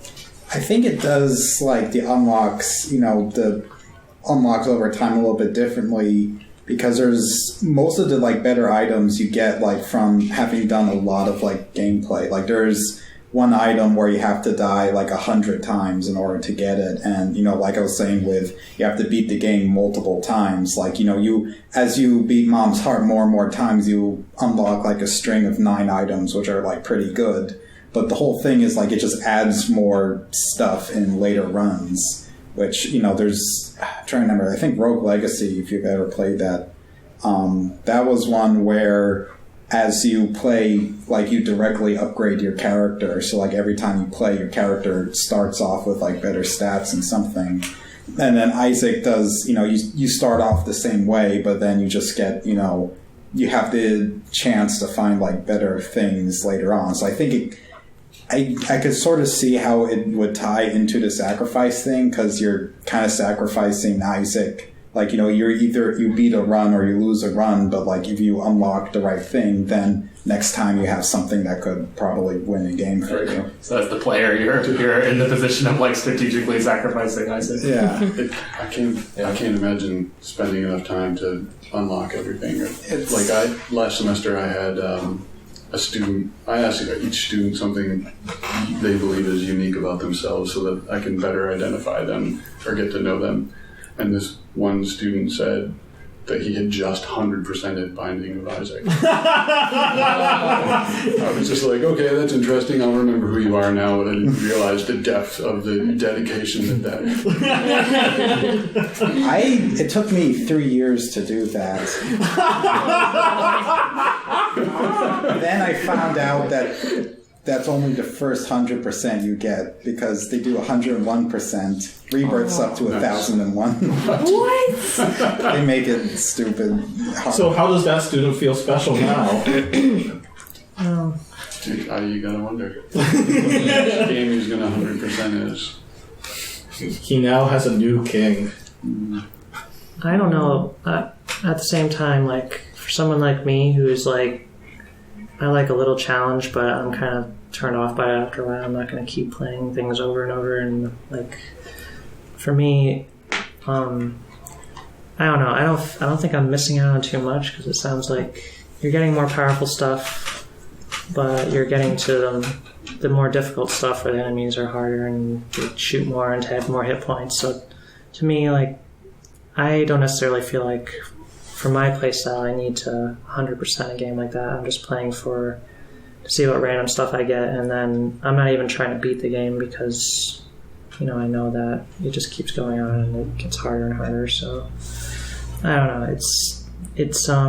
I think it does, like, the unlocks over time a little bit differently, because there's most of the, like, better items you get, like, from having done a lot of, like, gameplay. Like, there's one item where you have to die, like, 100 times in order to get it, and, like I was saying you have to beat the game multiple times. Like, as you beat Mom's Heart more and more times, you unlock, like, a string of 9 items, which are, like, pretty good. But the whole thing is, like, it just adds more stuff in later runs, which, there's... I'm trying to remember. I think Rogue Legacy, if you've ever played that, that was one where as you play, like, you directly upgrade your character. So, like, every time you play, your character starts off with, like, better stats and something. And then Isaac does, you start off the same way, but then you just get, you have the chance to find, like, better things later on. So I think I could sort of see how it would tie into the sacrifice thing, because you're kind of sacrificing Isaac. Like, you're either you beat a run or you lose a run, but, like, if you unlock the right thing, then next time you have something that could probably win a game for you. So as the player, you're in the position of, like, strategically sacrificing Isaac. Yeah. I can't imagine spending enough time to unlock everything. Last semester I had a student. I asked each student something they believe is unique about themselves, so that I can better identify them or get to know them. And this one student said that he had just 100%ed Binding of Isaac. I was just like, okay, that's interesting. I'll remember who you are now, but I didn't realize the depth of the dedication that. It took me 3 years to do that. Then I found out that that's only the first 100% you get, because they do 101%. Rebirth's up to 1001. What? They make it stupid hard. So how does that student feel special now? Dude, you gotta wonder. Which game he's gonna 100% is. He now has a new king. I don't know. At the same time, like, for someone like me who's like, I like a little challenge, but I'm kind of turned off by it after a while. I'm not going to keep playing things over and over. And like, for me, I don't know. I don't think I'm missing out on too much, because it sounds like you're getting more powerful stuff, but you're getting to the more difficult stuff where the enemies are harder and they shoot more and have more hit points. So to me, like, I don't necessarily feel like, for my playstyle, I need to 100% a game like that. I'm just playing to see what random stuff I get, and then I'm not even trying to beat the game, because, I know that it just keeps going on and it gets harder and harder. So I don't know. It's I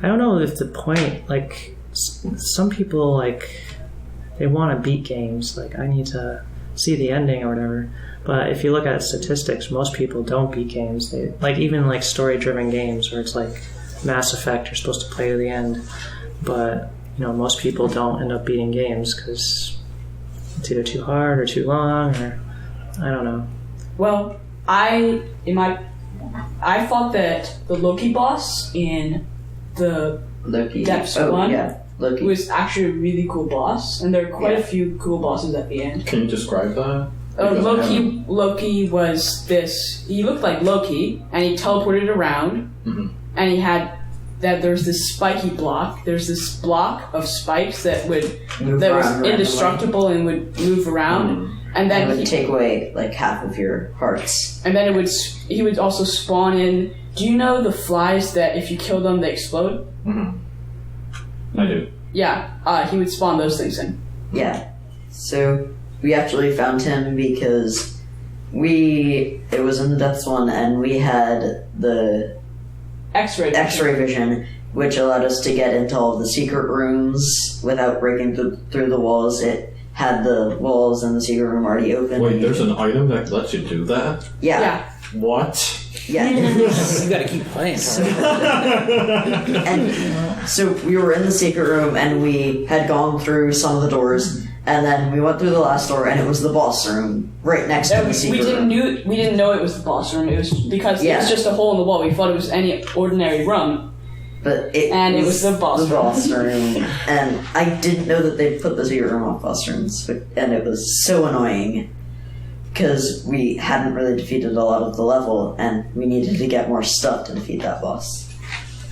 don't know if the point, like, some people, like, they want to beat games. Like, I need to see the ending or whatever. But if you look at statistics, most people don't beat games. They, like, even like story-driven games where it's like Mass Effect, you're supposed to play to the end. But most people don't end up beating games because it's either too hard or too long, or I don't know. Well, I thought that the Loki boss in the Depths 1 was actually a really cool boss, and there are quite a few cool bosses at the end. Can you describe that? Loki was this. He looked like Loki, and he teleported around, and he had there's this spiky block. There's this block of spikes that was indestructible and would move around, and then it would take away like half of your hearts. And then he would also spawn in. Do you know the flies that if you kill them they explode? I do. Yeah, he would spawn those things in. Yeah, so. We actually found him because it was in the Depths 1, and we had the X-ray vision, which allowed us to get into all of the secret rooms without breaking through the walls. It had the walls in the secret room already open. Wait, there's an item that lets you do that? Yeah. What? Yeah. You gotta keep playing. And so we were in the secret room, and we had gone through some of the doors, and then we went through the last door, and it was the boss room right next to the secret room. We didn't know it was the boss room. It was because it was just a hole in the wall. We thought it was any ordinary room. But it was the boss room. And I didn't know that they put the secret room off boss rooms, and it was so annoying because we hadn't really defeated a lot of the level, and we needed to get more stuff to defeat that boss.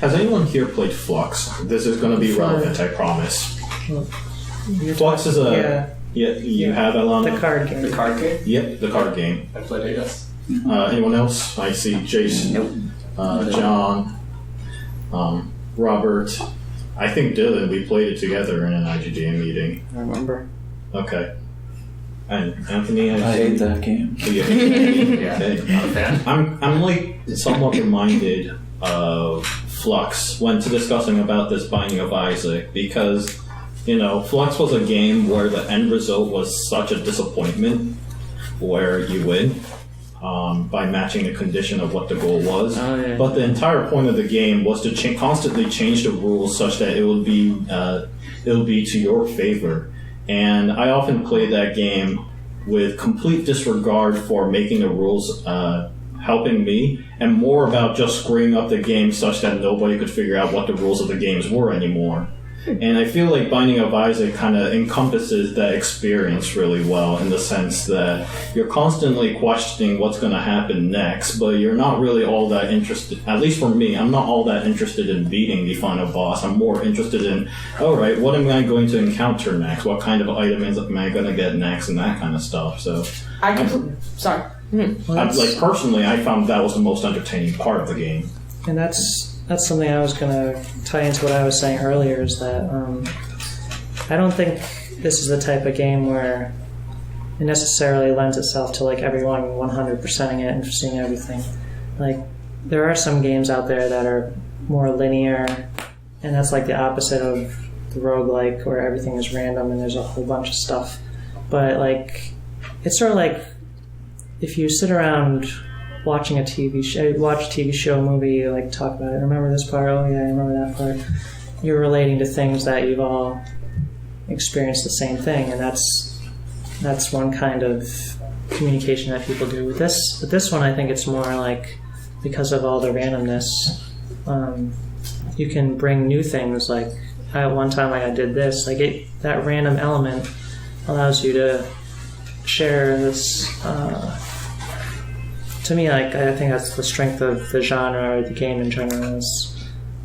Has anyone here played Flux? This is going to be relevant, I promise. Flux is you have Alana? The card game. The card game? Yep, the card game. I played it, yes. Anyone else? I see Jason, John, Robert. I think Dylan, we played it together in an IGDM meeting. I remember. Okay. And Anthony, I hate that game. Yeah, not a fan. I'm like somewhat reminded of Flux when discussing about this Binding of Isaac, because Flux was a game where the end result was such a disappointment, where you win by matching the condition of what the goal was. Oh, yeah. But the entire point of the game was to constantly change the rules such that it would be to your favor. And I often play that game with complete disregard for making the rules helping me, and more about just screwing up the game such that nobody could figure out what the rules of the games were anymore. And I feel like Binding of Isaac kind of encompasses that experience really well, in the sense that you're constantly questioning what's going to happen next, but you're not really all that interested, at least for me, I'm not all that interested in beating the final boss. I'm more interested in, alright, what am I going to encounter next? What kind of item am I going to get next? And that kind of stuff. So, Sorry. personally, I found that was the most entertaining part of the game. And that's something I was going to tie into what I was saying earlier, is that I don't think this is the type of game where it necessarily lends itself to like everyone 100%ing it and seeing everything. Like, there are some games out there that are more linear, and that's like the opposite of the roguelike, where everything is random and there's a whole bunch of stuff. But like, it's sort of like if you sit around watching a TV show, watch a TV show, movie, like talk about it. Remember this part? Oh yeah, I remember that part. You're relating to things that you've all experienced the same thing, and that's one kind of communication that people do with this. But this one, I think it's more like, because of all the randomness, you can bring new things. Like at one time, I did this. Like that random element allows you to share this. To me, like, I think that's the strength of the genre or the game in general,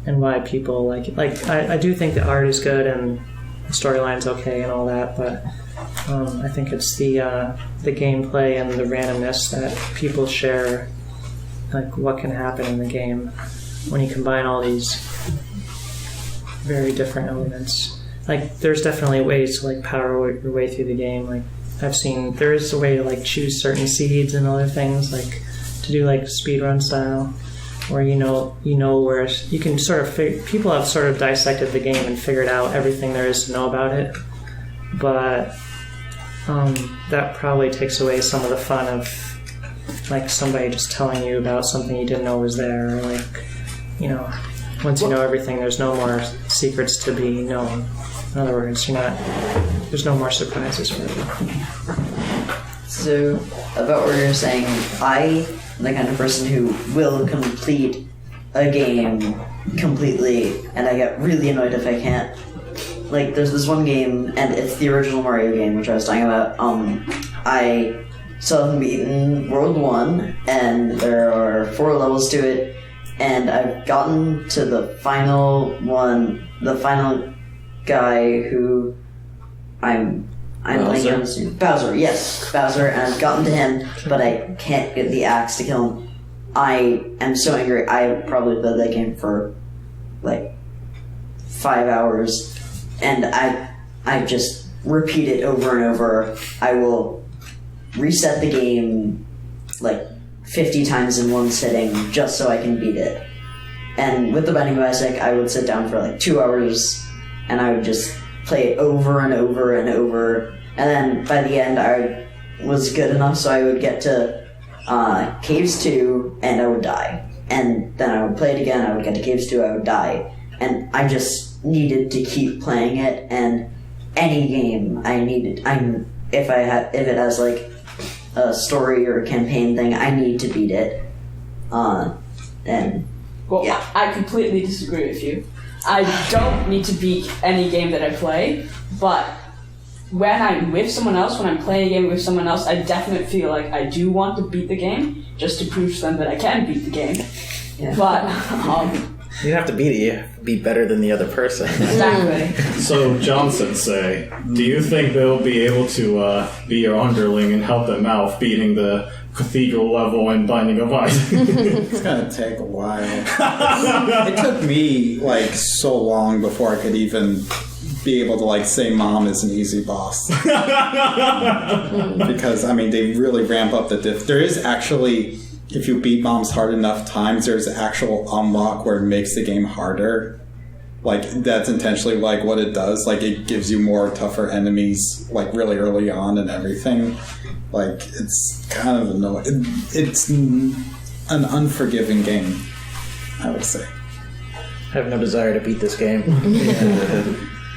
and why people like it. Like, I do think the art is good and the storyline's okay and all that, but I think it's the gameplay and the randomness that people share, like what can happen in the game when you combine all these very different elements. Like, there's definitely ways to like power your way through the game. Like, I've seen there is a way to like choose certain seeds and other things, like to do like speedrun style, where you know where you can sort of people have sort of dissected the game and figured out everything there is to know about it, but that probably takes away some of the fun of like somebody just telling you about something you didn't know was there, or like, once you know everything, there's no more secrets to be known. In other words, there's no more surprises for you. So, about what you're saying, I am the kind of person who will complete a game completely, and I get really annoyed if I can't. Like, there's this one game, and it's the original Mario game, which I was talking about. I still haven't beaten World 1, and there are 4 levels to it, and I've gotten to the final one, the final guy who I'm playing against. Bowser, yes, Bowser, and I've gotten to him, but I can't get the axe to kill him. I am so angry. I probably played that game for like 5 hours, and I just repeat it over and over. I will reset the game like 50 times in one sitting just so I can beat it. And with the Binding of Isaac, I would sit down for like 2 hours, and I would just play it over and over and over, and then by the end I was good enough so I would get to Caves 2 and I would die, and then I would play it again, I would get to Caves 2, I would die, and I just needed to keep playing it. And any game if it has like a story or a campaign thing, I need to beat it. Yeah. I completely disagree with you. I don't need to beat any game that I play, but when I'm with someone else, when I'm playing a game with someone else, I definitely feel like I do want to beat the game, just to prove to them that I can beat the game. Yeah. But, you don't have to beat it, you have to be better than the other person. Exactly. So, John Sensei, do you think they'll be able to be your underling and help them out beating the cathedral level and Binding of Isaac? It's gonna take a while. It took me like so long before I could even be able to like say Mom is an easy boss. Because I mean they really ramp up the there is actually, if you beat Moms hard enough times, there's an actual unlock where it makes the game harder. Like, that's intentionally like what it does. Like, it gives you more tougher enemies like really early on and everything. Like, it's kind of annoying. It's an unforgiving game, I would say. I have no desire to beat this game.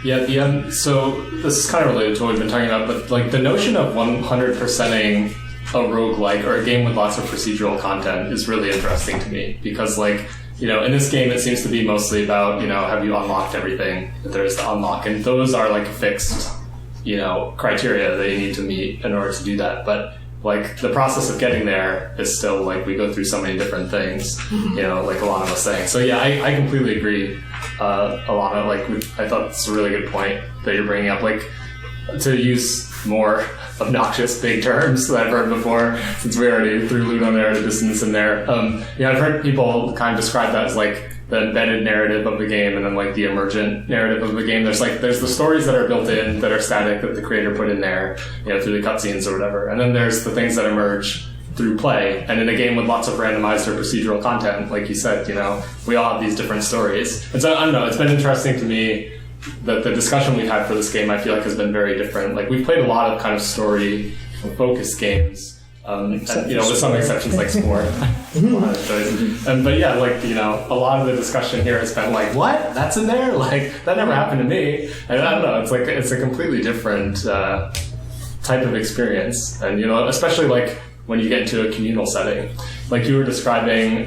Yeah, so this is kind of related to what we've been talking about, but like the notion of 100%ing a roguelike or a game with lots of procedural content is really interesting to me, because like in this game it seems to be mostly about, have you unlocked everything that there is to unlock, and those are like fixed, criteria that you need to meet in order to do that. But like the process of getting there is still like we go through so many different things, like Alana was saying. So yeah, I completely agree. Alana, like I thought it's a really good point that you're bringing up, like to use more obnoxious big terms that I've heard before, since we already threw ludonarrative dissonance in there. I've heard people kind of describe that as like the embedded narrative of the game, and then like the emergent narrative of the game. There's the stories that are built in, that are static, that the creator put in there, through the cutscenes or whatever. And then there's the things that emerge through play. And in a game with lots of randomized or procedural content, like you said, we all have these different stories. And so I don't know, it's been interesting to me that the discussion we've had for this game, I feel like, has been very different. Like we've played a lot of kind of story focused games. With some exceptions like Spore. But yeah, like, a lot of the discussion here has been like, what? That's in there? Like, that never happened to me. And I don't know, it's like, it's a completely different type of experience. And, especially like when you get into a communal setting. Like you were describing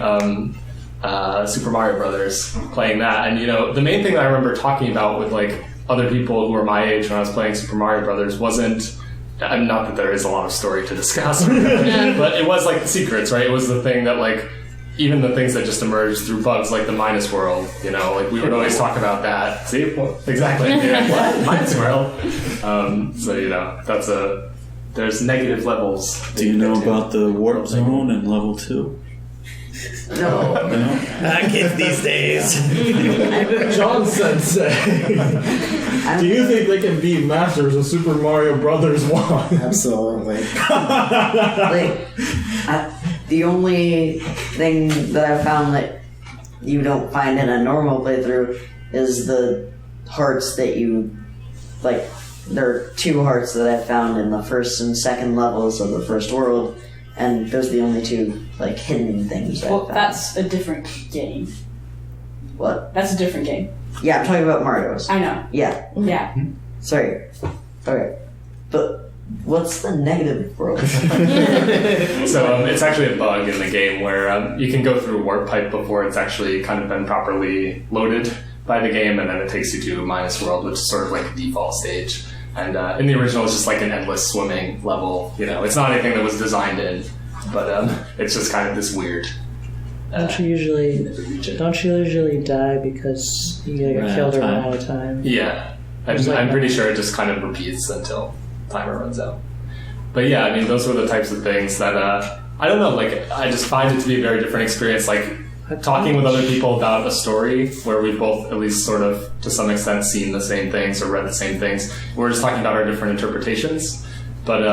Super Mario Brothers, playing that. And, the main thing that I remember talking about with like other people who were my age when I was playing Super Mario Brothers wasn't, not that there is a lot of story to discuss, but it was like the secrets, right? It was the thing that like, even the things that just emerged through bugs, like the Minus World, like we would always talk about that. See? Well, exactly. What? Minus World. So, there's negative levels. Do you know about the warp zone in level 2? No. Kids these days. John Sensei. Do you think they can be masters of Super Mario Brothers 1? Absolutely. The only thing that I've found that you don't find in a normal playthrough is the hearts that you, like, there are 2 hearts that I've found in the first and second levels of the first world, and those are the only 2, like, hidden things I've found. That's a different game. What? That's a different game. Yeah, I'm talking about Mario's. I know. Yeah. Yeah. Sorry. Okay. But what's the negative world? So it's actually a bug in the game where you can go through a warp pipe before it's actually kind of been properly loaded by the game, and then it takes you to Minus World, which is sort of like a default stage. And in the original, it's just like an endless swimming level. It's not anything that was designed in, but it's just kind of this weird. Don't you usually die because you get killed or run out of time? Yeah, I'm pretty sure it just kind of repeats until timer runs out. But yeah, I mean, those were the types of things that I don't know. Like, I just find it to be a very different experience. Like talking with other people about a story where we've both at least sort of to some extent seen the same things or read the same things. We're just talking about our different interpretations. But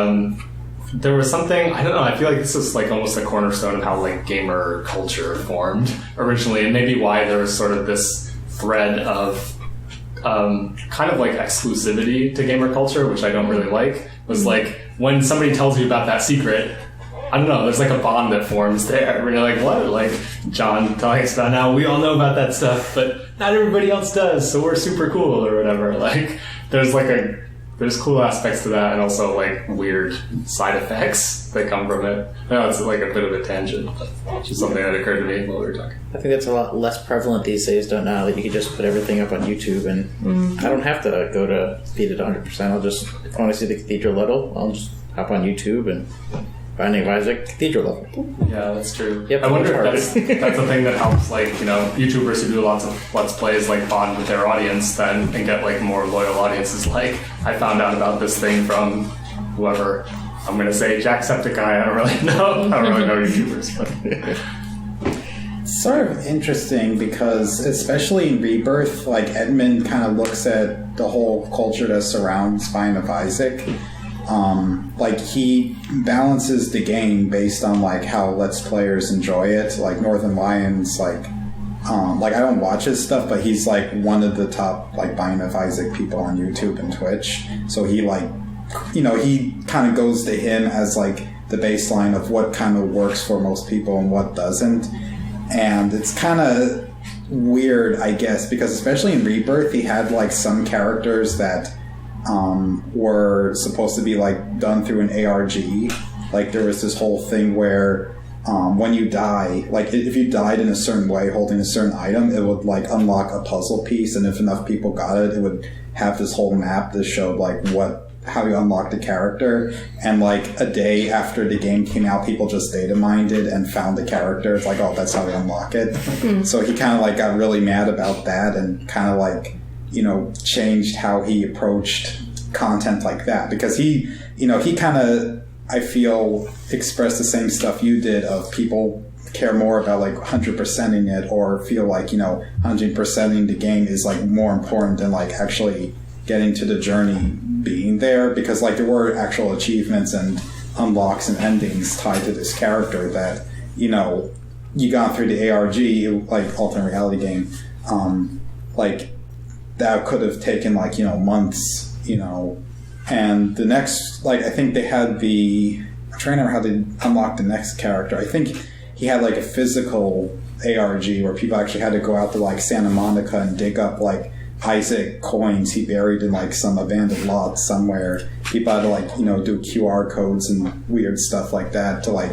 there was something, I don't know, I feel like this is like almost a cornerstone of how like gamer culture formed originally, and maybe why there was sort of this thread of kind of like exclusivity to gamer culture, which I don't really like, was like when somebody tells you about that secret, I don't know, there's like a bond that forms there. Where you're like, what? Like John telling us about now, we all know about that stuff, but not everybody else does, so we're super cool or whatever. Like there's cool aspects to that, and also like weird side effects that come from it. I know it's like a bit of a tangent, but it's just something that occurred to me while we were talking. I think that's a lot less prevalent these days, don't know, that you can just put everything up on YouTube, and I don't have to go to beat it 100%. I'll just, if I want to see the cathedral level, I'll just hop on YouTube and Binding of Isaac cathedral level. Yeah, that's true. Yep, I wonder if that's the thing that helps, like, YouTubers who do lots of Let's Plays, like, bond with their audience then and get, like, more loyal audiences. Like, I found out about this thing from whoever. I'm going to say Jacksepticeye. I don't really know. I don't really know YouTubers, but... It's sort of interesting because, especially in Rebirth, like, Edmund kind of looks at the whole culture that surrounds Binding of Isaac. Like, he balances the game based on, like, how Let's Players enjoy it. Like, Northern Lions, like, I don't watch his stuff, but he's, like, one of the top, like, Binding of Isaac people on YouTube and Twitch. So he, like, he kind of goes to him as, like, the baseline of what kind of works for most people and what doesn't. And it's kind of weird, I guess, because especially in Rebirth, he had, like, some characters that were supposed to be like done through an ARG. Like there was this whole thing where when you die, like if you died in a certain way holding a certain item, it would like unlock a puzzle piece, and if enough people got it, it would have this whole map that showed like how you unlock the character. And like a day after the game came out, people just data mined it and found the character. It's like, oh, that's how we unlock it. So he kind of like got really mad about that and kind of like, you know, changed how he approached content like that, because he kind of, I feel, expressed the same stuff you did of people care more about like 100%ing it, or feel like, you know, 100%ing the game is like more important than like actually getting to the journey being there, because like there were actual achievements and unlocks and endings tied to this character that, you know, you got through the ARG, like alternate reality game, like that could have taken like, you know, months, you know. And the next, like, I think they had I'm trying to remember how they unlocked the next character. I think he had like a physical ARG where people actually had to go out to like Santa Monica and dig up like Isaac coins he buried in like some abandoned lot somewhere. People had to like, you know, do QR codes and weird stuff like that to like,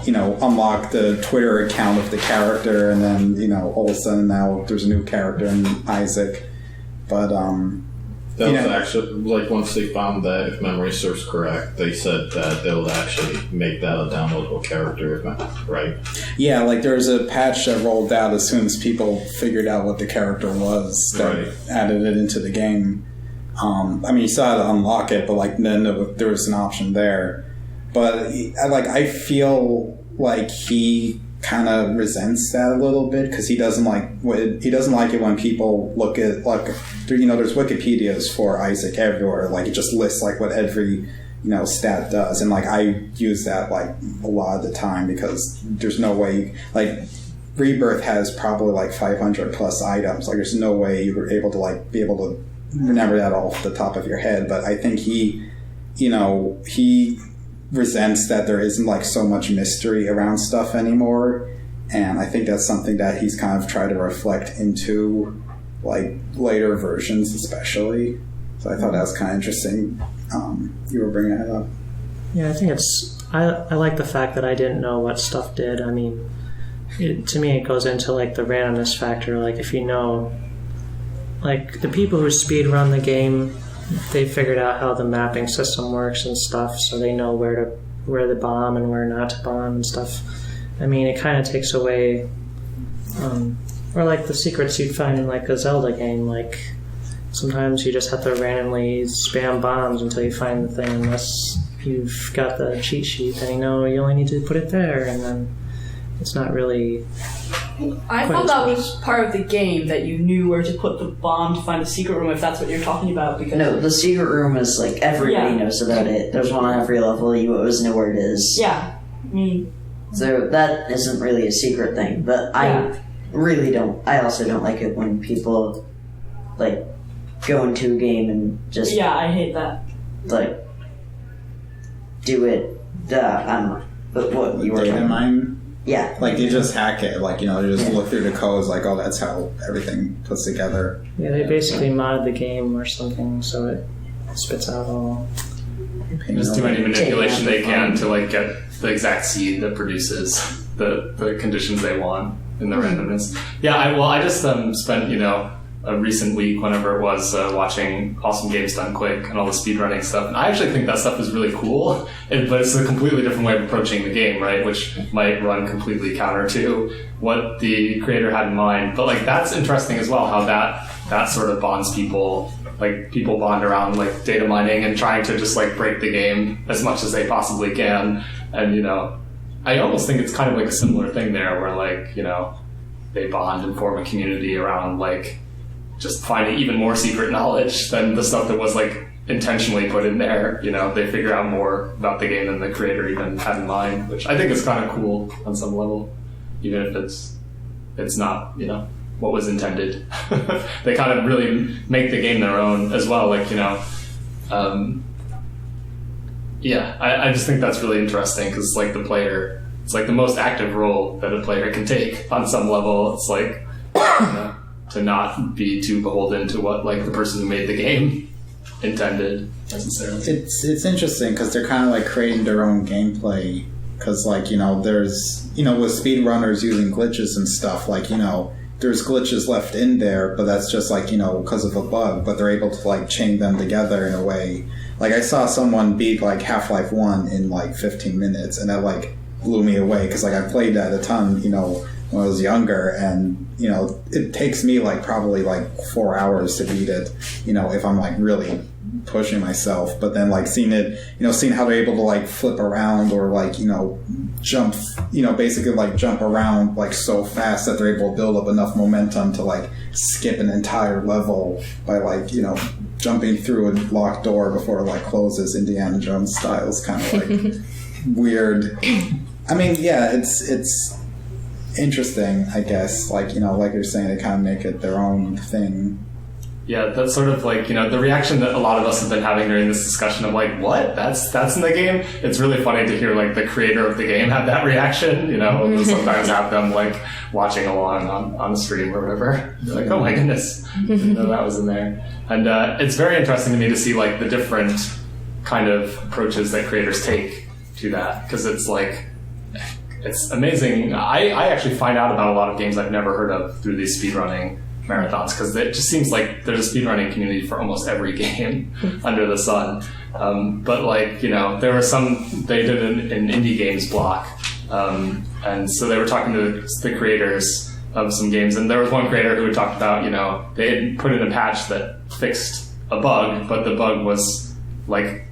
you know, unlock the Twitter account of the character, and then, you know, all of a sudden now there's a new character in Isaac. But that was actually, like, once they found that, if memory serves correct, they said that they'll actually make that a downloadable character, right? Yeah, like there was a patch that rolled out as soon as people figured out what the character was that added it into the game. I mean, you still had to unlock it, but like then there was an option there. But I feel like he kind of resents that a little bit, because he doesn't like it when people look at, like, you know, there's Wikipedias for Isaac everywhere, like it just lists like what every, you know, stat does, and like I use that like a lot of the time, because there's no way, like Rebirth has probably like 500 plus items, like there's no way you were able to be able to remember that off the top of your head. But I think he resents that there isn't like so much mystery around stuff anymore, and I think that's something that he's kind of tried to reflect into like later versions especially. So I thought that was kind of interesting. You were bringing that up. Yeah, I think I like the fact that I didn't know what stuff did. I mean, to me it goes into like the randomness factor. Like if you know, like the people who speed run the game, they figured out how the mapping system works and stuff, so they know where to bomb and where not to bomb and stuff. I mean, it kind of takes away, or like the secrets you'd find in like a Zelda game. Like sometimes you just have to randomly spam bombs until you find the thing, unless you've got the cheat sheet, then you know you only need to put it there, and then it's not really. I thought that was part of the game, that you knew where to put the bomb to find the secret room, if that's what you're talking about. Because no, the secret room is like everybody knows about it. There's one on every level. You always know where it is. Yeah, I mean, so that isn't really a secret thing. But I really don't. I also don't like it when people like go into a game and just I hate that. Like do it. I don't know. But what you were data mine. Yeah. Like, you just hack it. Like, you know, you just look through the codes, like, oh, that's how everything puts together. Yeah, they basically mod the game or something, so it spits out all. Just do any manipulation they can to, like, get the exact seed that produces the conditions they want in the randomness. Yeah, I just spent, you know, a recent week, whenever it was, watching Awesome Games Done Quick and all the speedrunning stuff. And I actually think that stuff is really cool, but it's a completely different way of approaching the game, right? Which might run completely counter to what the creator had in mind. But like, that's interesting as well, how that sort of bonds people. Like, people bond around like data mining and trying to just like break the game as much as they possibly can. And, you know, I almost think it's kind of like a similar thing there, where like, you know, they bond and form a community around like just finding even more secret knowledge than the stuff that was like intentionally put in there. You know, they figure out more about the game than the creator even had in mind, which I think is kind of cool on some level, even if it's not, you know, what was intended. They kind of really make the game their own as well. Like, you know, I just think that's really interesting, because like the player, it's like the most active role that a player can take on some level. It's like, you know, to not be too beholden to what like the person who made the game intended necessarily. It's interesting, because they're kind of like creating their own gameplay because like there's with speedrunners using glitches and stuff, like there's glitches left in there, but that's just like because of a bug, but they're able to like chain them together in a way. Like I saw someone beat like Half-Life 1 in like 15 minutes, and that like blew me away because like I played that a ton when I was younger, and it takes me like probably like 4 hours to beat it if I'm like really pushing myself. But then like seeing how they're able to like flip around or like jump basically like jump around like so fast that they're able to build up enough momentum to like skip an entire level by like jumping through a locked door before it like closes, Indiana Jones style, is kind of like weird. I mean, yeah, it's interesting, I guess. Like like you're saying, they kind of make it their own thing. Yeah, that's sort of like, the reaction that a lot of us have been having during this discussion of like, what? That's in the game? It's really funny to hear like the creator of the game have that reaction, We'll sometimes have them like watching along on the stream or whatever. They're like, oh my goodness, that was in there. And it's very interesting to me to see like the different kind of approaches that creators take to that, because it's like, it's amazing. I actually find out about a lot of games I've never heard of through these speedrunning marathons, because it just seems like there's a speedrunning community for almost every game under the sun. But like, there were they did an indie games block, and so they were talking to the creators of some games, and there was one creator who had talked about, they had put in a patch that fixed a bug, but the bug was like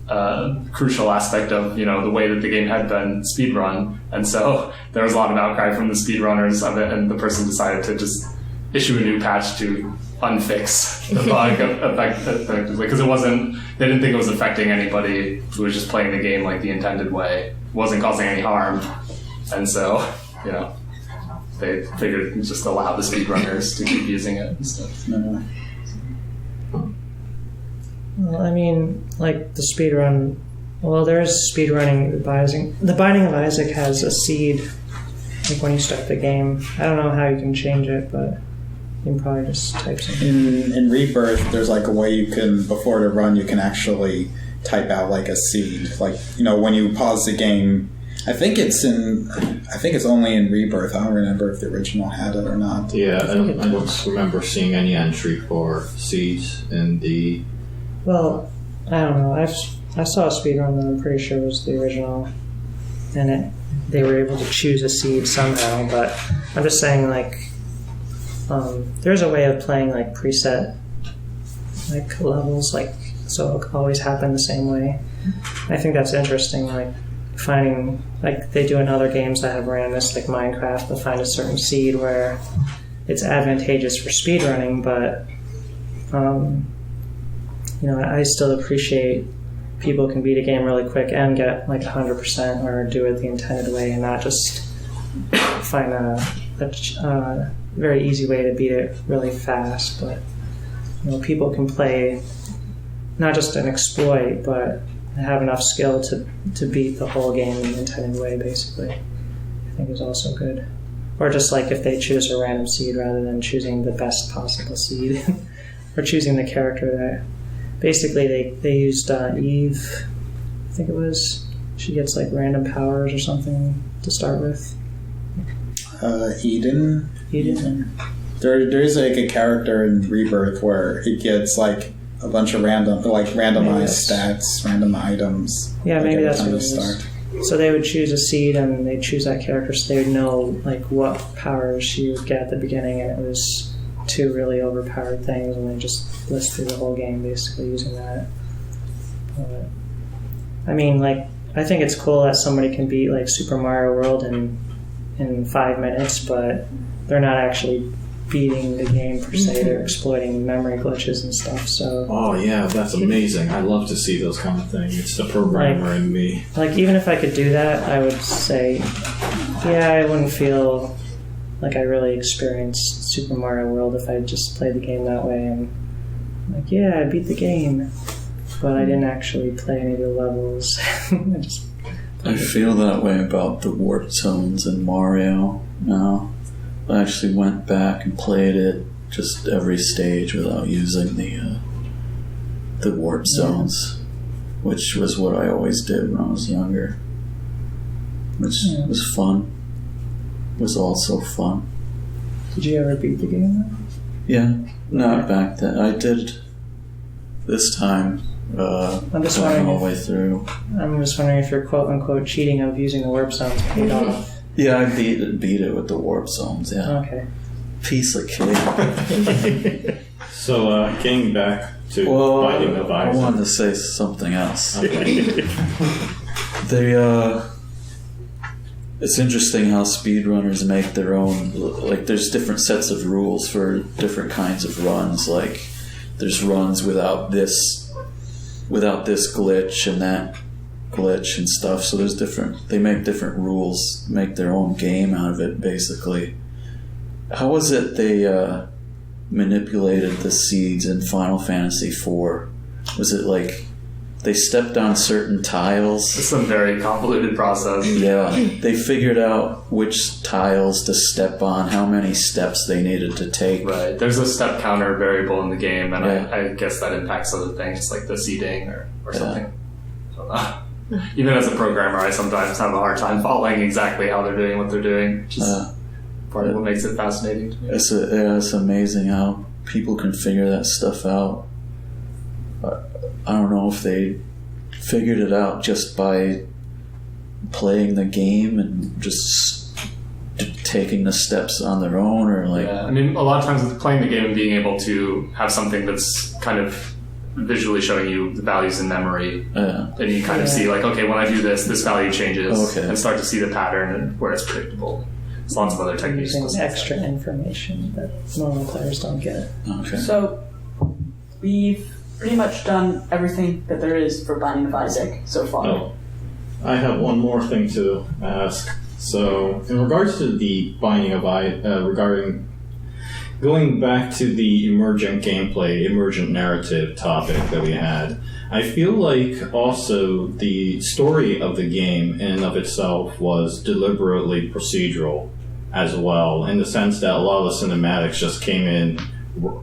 a crucial aspect of the way that the game had been speedrun, and so there was a lot of outcry from the speedrunners of it, and the person decided to just issue a new patch to unfix the bug effectively, because they didn't think it was affecting anybody who was just playing the game like the intended way. It wasn't causing any harm, and so they figured just allow the speedrunners to keep using it and stuff. Well, I mean, like the speedrun. Well, there's speedrunning. The Binding of Isaac has a seed, like when you start the game. I don't know how you can change it, but you can probably just type something. In Rebirth, there's like a way you can, before the run, you can actually type out like a seed. Like when you pause the game. I think it's only in Rebirth. I don't remember if the original had it or not. Yeah, I don't remember seeing any entry for seeds in the. Well, I don't know. I saw a speedrun that I'm pretty sure was the original, and they were able to choose a seed somehow. But I'm just saying, like, there's a way of playing like preset like levels, like so it'll always happen the same way. I think that's interesting. Like finding, like they do in other games that have randomness, like Minecraft. They'll find a certain seed where it's advantageous for speedrunning, but I still appreciate people can beat a game really quick and get like 100% or do it the intended way, and not just find a very easy way to beat it really fast. But people can play not just an exploit, but have enough skill to beat the whole game in the intended way, basically. I think is also good. Or just like if they choose a random seed rather than choosing the best possible seed, or choosing the character that. Basically, they used Eve, I think it was. She gets like random powers or something to start with. Eden. There is like a character in Rebirth where it gets like a bunch of randomized stats, random items. Yeah, maybe that's what it start. is. So they would choose a seed and they'd choose that character, so they would know like what powers she would get at the beginning, and it was 2 really overpowered things, and they just list through the whole game basically using that. But, I mean, like, I think it's cool that somebody can beat like Super Mario World in 5 minutes, but they're not actually beating the game per se. They're exploiting memory glitches and stuff. So. Oh yeah, that's amazing. I love to see those kind of things. It's the programmer in me. Like even if I could do that, I would say, yeah, I wouldn't feel like I really experienced Super Mario World if I just played the game that way. And like, yeah, I beat the game, but I didn't actually play any of the levels. I feel that way about the warp zones in Mario now. I actually went back and played it just every stage without using the warp zones, which was what I always did when I was younger. which was fun. Was also fun. Did you ever beat the game? Yeah, not back then. I did this time. I'm just going wondering all the way through. I'm just wondering if your quote-unquote cheating of using the warp zones paid off. Yeah, I beat it with the warp zones. Yeah. Okay. Piece of cake. So, getting back to Binding of I Isaac. wanted to say something else. Okay. It's interesting how speedrunners make their own. Like, there's different sets of rules for different kinds of runs. Like, there's runs without this glitch and that glitch and stuff. So there's different. They make different rules, make their own game out of it. Basically, how was it they manipulated the seeds in Final Fantasy IV? Was it like they stepped on certain tiles? It's a very convoluted process. Yeah, they figured out which tiles to step on, how many steps they needed to take. Right. There's a step counter variable in the game, and Yeah. I guess that impacts other things like the seeding or something. I don't know. Even as a programmer, I sometimes have a hard time following exactly how they're doing what they're doing, which is part of what makes it fascinating to me. It's amazing how people can figure that stuff out. I don't know if they figured it out just by playing the game and just taking the steps on their own, or like. Yeah, I mean, a lot of times with playing the game and being able to have something that's kind of visually showing you the values in memory, and you kind of see like, okay, when I do this value changes, and start to see the pattern and where it's predictable. There's lots of other techniques. Using extra information that normal players don't get. Okay. So, we've pretty much done everything that there is for Binding of Isaac so far. Oh, I have one more thing to ask. So, in regards to the Binding of Isaac, regarding going back to the emergent gameplay, emergent narrative topic that we had, I feel like also the story of the game in and of itself was deliberately procedural as well, in the sense that a lot of the cinematics just came in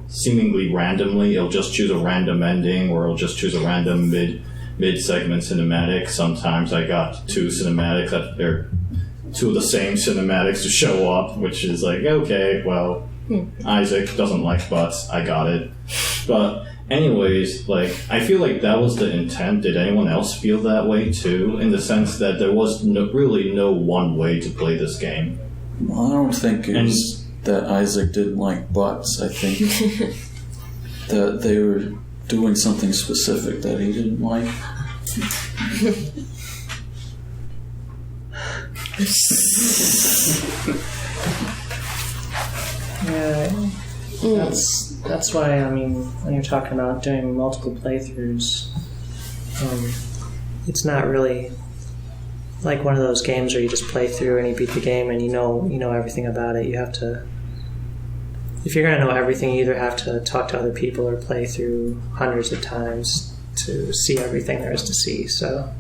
seemingly randomly. It'll just choose a random ending, or it'll just choose a random mid-segment cinematic. Sometimes I got two cinematics that they're two of the same cinematics to show up, which is like, okay, well, Isaac doesn't like butts, I got it. But anyways, like, I feel like that was the intent. Did anyone else feel that way too, in the sense that there was really no one way to play this game? Well, I don't think it was that Isaac didn't like butts. I think that they were doing something specific that he didn't like. Yeah, that's why, I mean, when you're talking about doing multiple playthroughs, it's not really like one of those games where you just play through and you beat the game and you know everything about it. You have to, if you're going to know everything, you either have to talk to other people or play through hundreds of times to see everything there is to see. So,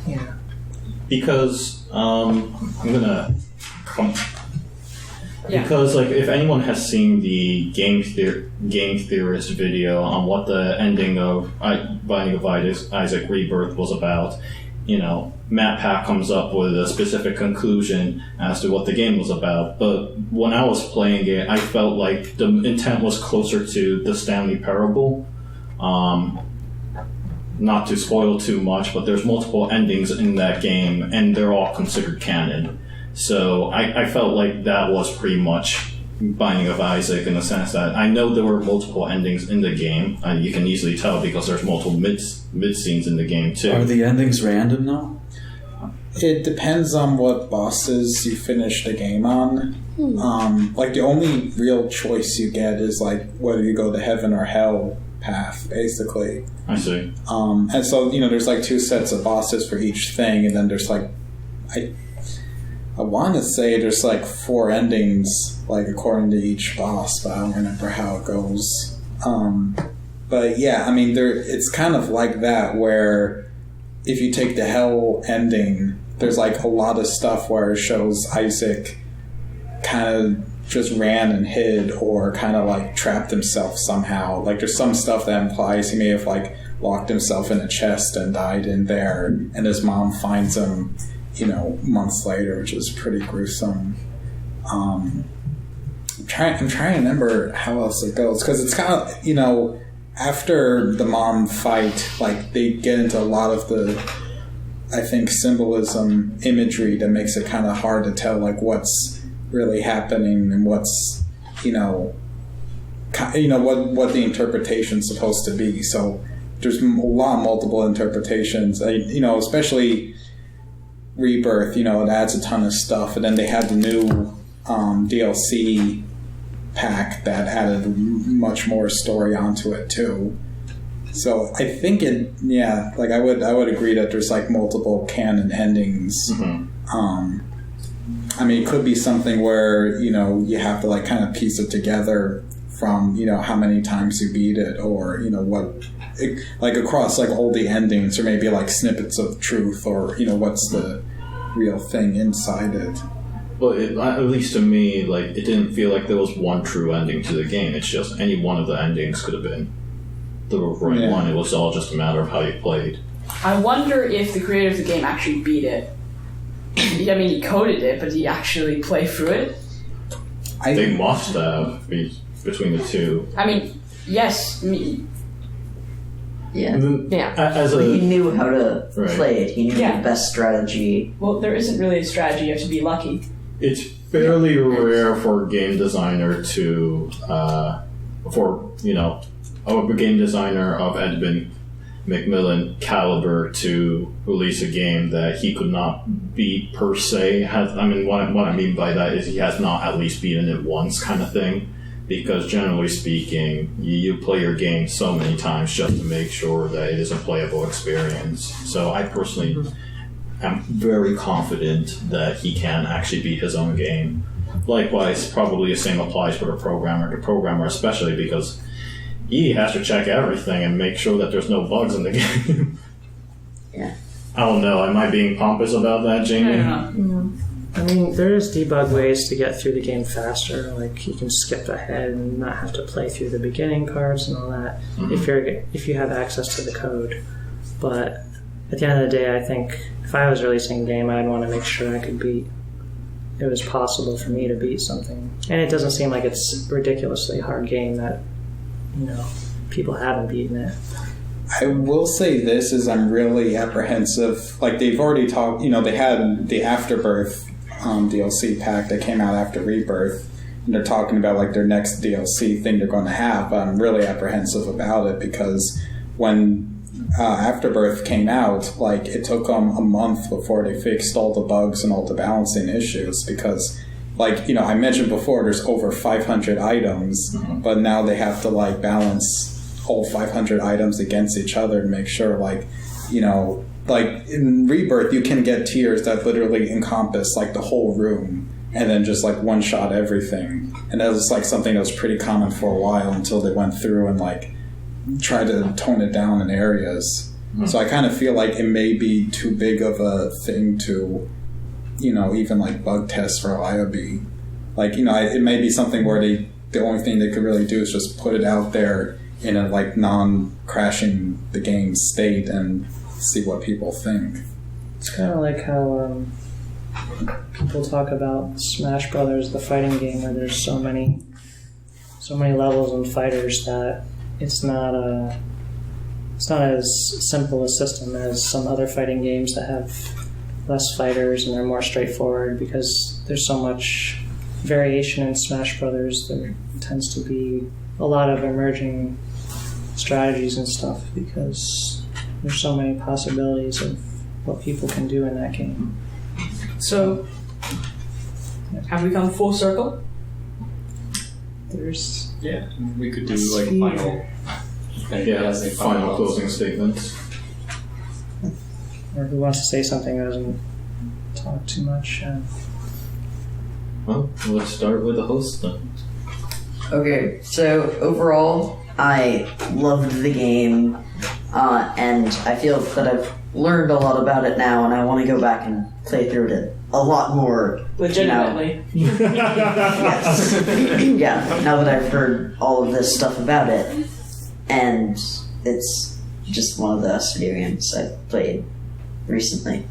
yeah. Because I'm gonna because like if anyone has seen the game theorist video on what the ending of Binding of Isaac Rebirth was about, you know, MatPat comes up with a specific conclusion as to what the game was about. But when I was playing it, I felt like the intent was closer to the Stanley Parable. Not to spoil too much, but there's multiple endings in that game, and they're all considered canon. So I felt like that was pretty much Binding of Isaac, in the sense that I know there were multiple endings in the game, and you can easily tell because there's multiple mid scenes in the game too. Are the endings random though? It depends on what bosses you finish the game on. Like the only real choice you get is like whether you go the heaven or hell path, basically. I see. And so, you know, there's like two sets of bosses for each thing, and then there's like I want to say there's like 4 endings, like according to each boss, but I don't remember how it goes. But yeah, I mean, it's kind of like that, where if you take the hell ending, there's like a lot of stuff where it shows Isaac kind of just ran and hid, or kind of like trapped himself somehow. Like there's some stuff that implies he may have like locked himself in a chest and died in there, and his mom finds him months later, which was pretty gruesome. I'm trying to remember how else it goes, because it's kind of, after the mom fight, like, they get into a lot of the, I think, symbolism, imagery that makes it kind of hard to tell, like, what's really happening and what's, what the interpretation's supposed to be. So there's a lot of multiple interpretations, especially Rebirth, it adds a ton of stuff. And then they had the new DLC pack that added much more story onto it too. So I think I would agree that there's like multiple canon endings. It could be something where you have to like kind of piece it together from how many times you beat it, or what, like across like all the endings, or maybe like snippets of truth, or what's the real thing inside it. Well, at least to me, like, it didn't feel like there was one true ending to the game. It's just any one of the endings could have been the right one. It was all just a matter of how you played. I wonder if the creator of the game actually beat it. He coded it, but did he actually play through it? They must have, between the two. Yes. Yeah. As he knew how to play it. He knew Yeah. the best strategy. Well, there isn't really a strategy. You have to be lucky. It's fairly rare for a game designer to, a game designer of Edmund McMillen caliber to release a game that he could not beat per se. What I mean by that is he has not at least beaten it once, kind of thing. Because generally speaking, you play your game so many times just to make sure that it is a playable experience. So I personally am very confident that he can actually beat his own game. Likewise, probably the same applies for the programmer especially, because he has to check everything and make sure that there's no bugs in the game. Yeah. I don't know, am I being pompous about that, Jamie? No. There's debug ways to get through the game faster. Like, you can skip ahead and not have to play through the beginning parts and all that if you have access to the code. But at the end of the day, I think if I was releasing a game, I'd want to make sure it was possible for me to beat something. And it doesn't seem like it's a ridiculously hard game that, people haven't beaten it. I will say this, is I'm really apprehensive. Like, they've already talked, they had the Afterbirth DLC pack that came out after Rebirth, and they're talking about like their next DLC thing they're going to have, but I'm really apprehensive about it, because when Afterbirth came out, like, it took them a month before they fixed all the bugs and all the balancing issues, because like, I mentioned before, there's over 500 items, but now they have to like balance all 500 items against each other to make sure, like, like in Rebirth, you can get tiers that literally encompass like the whole room and then just like one shot everything. And that was like something that was pretty common for a while until they went through and like tried to tone it down in areas. So I kind of feel like it may be too big of a thing to, even like bug test reliably. Like, it may be something where the only thing they could really do is just put it out there in a like non-crashing the game state and see what people think. It's kind of like how people talk about Smash Brothers, the fighting game, where there's so many levels and fighters that it's not as simple a system as some other fighting games that have less fighters and they're more straightforward, because there's so much variation in Smash Brothers. There tends to be a lot of emerging strategies and stuff, because there's so many possibilities of what people can do in that game. So, have we come full circle? There's... Yeah, we could do like final closing statements. Or who wants to say something that doesn't talk too much? Well, let's start with the host then. Okay, so overall, I loved the game, and I feel that I've learned a lot about it now, and I want to go back and play through it a lot more. Legitimately. Yes. Yeah, now that I've heard all of this stuff about it, and it's just one of the best games I've played recently.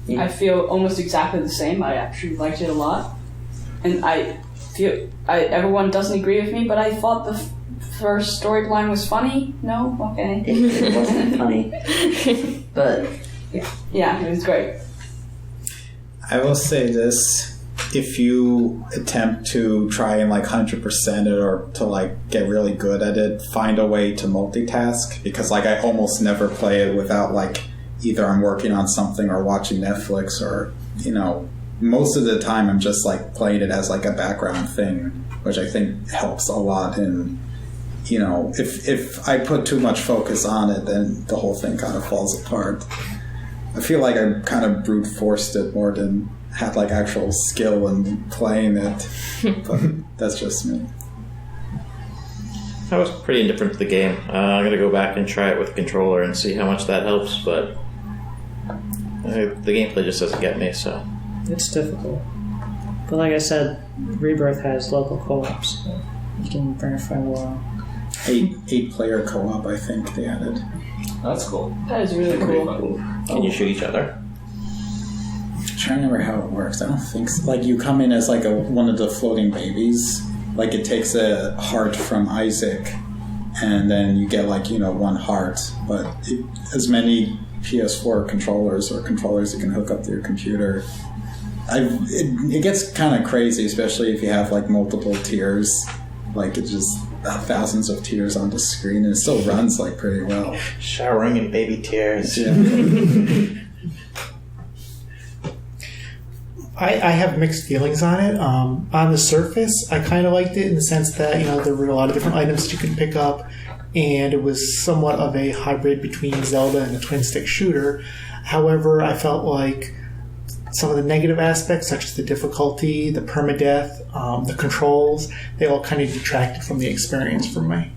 I feel almost exactly the same. I actually liked it a lot, and I feel everyone doesn't agree with me, but I thought the first storyline was funny. No, okay, It wasn't funny, but yeah, it was great. I will say this. If you attempt to try and like 100% it or to like get really good at it, find a way to multitask, because like I almost never play it without like either I'm working on something or watching Netflix, or most of the time I'm just like playing it as like a background thing, which I think helps a lot. And if I put too much focus on it, then the whole thing kind of falls apart. I feel like I kind of brute forced it more than had like actual skill in playing it, but that's just me. I was pretty indifferent to the game. I'm gonna go back and try it with a controller and see how much that helps, but the gameplay just doesn't get me. So It's difficult. But like I said, Rebirth has local co-ops. So you can bring a friend along. 8-player co-op, I think they added. That's cool. That is really cool. can you shoot each other? I'm trying to remember how it works. I don't think so. Like you come in as like one of the floating babies. Like it takes a heart from Isaac, and then you get like one heart. But as many PS4 controllers or controllers you can hook up to your computer. It gets kind of crazy, especially if you have like multiple tiers. Like it just thousands of tiers on the screen, and it still runs like pretty well. Showering in baby tears. Yeah. I have mixed feelings on it. On the surface, I kind of liked it in the sense that there were a lot of different items that you could pick up, and it was somewhat of a hybrid between Zelda and a twin-stick shooter. However, I felt like some of the negative aspects, such as the difficulty, the permadeath, the controls, they all kind of detracted from the experience for me.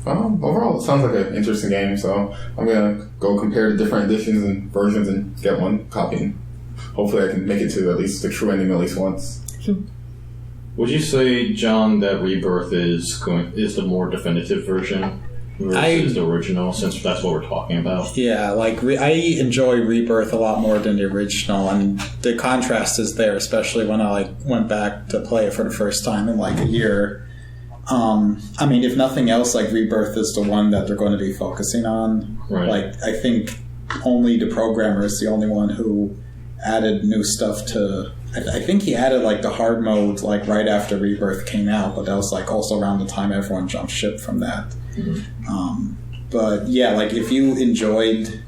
Overall, it sounds like an interesting game, so I'm going to go compare the different editions and versions and get one copy. And hopefully I can make it to at least the true ending at least once. Would you say, John, that Rebirth is the more definitive version versus the original, since that's what we're talking about? Yeah, like I enjoy Rebirth a lot more than the original, and the contrast is there, especially when I went back to play it for the first time in like a year. I mean, if nothing else, like Rebirth is the one that they're going to be focusing on. Right. Like I think only the programmer is the only one who added new stuff to. I think he added like the hard mode like right after Rebirth came out, but that was like also around the time everyone jumped ship from that. Mm-hmm. But yeah, like if you enjoyed,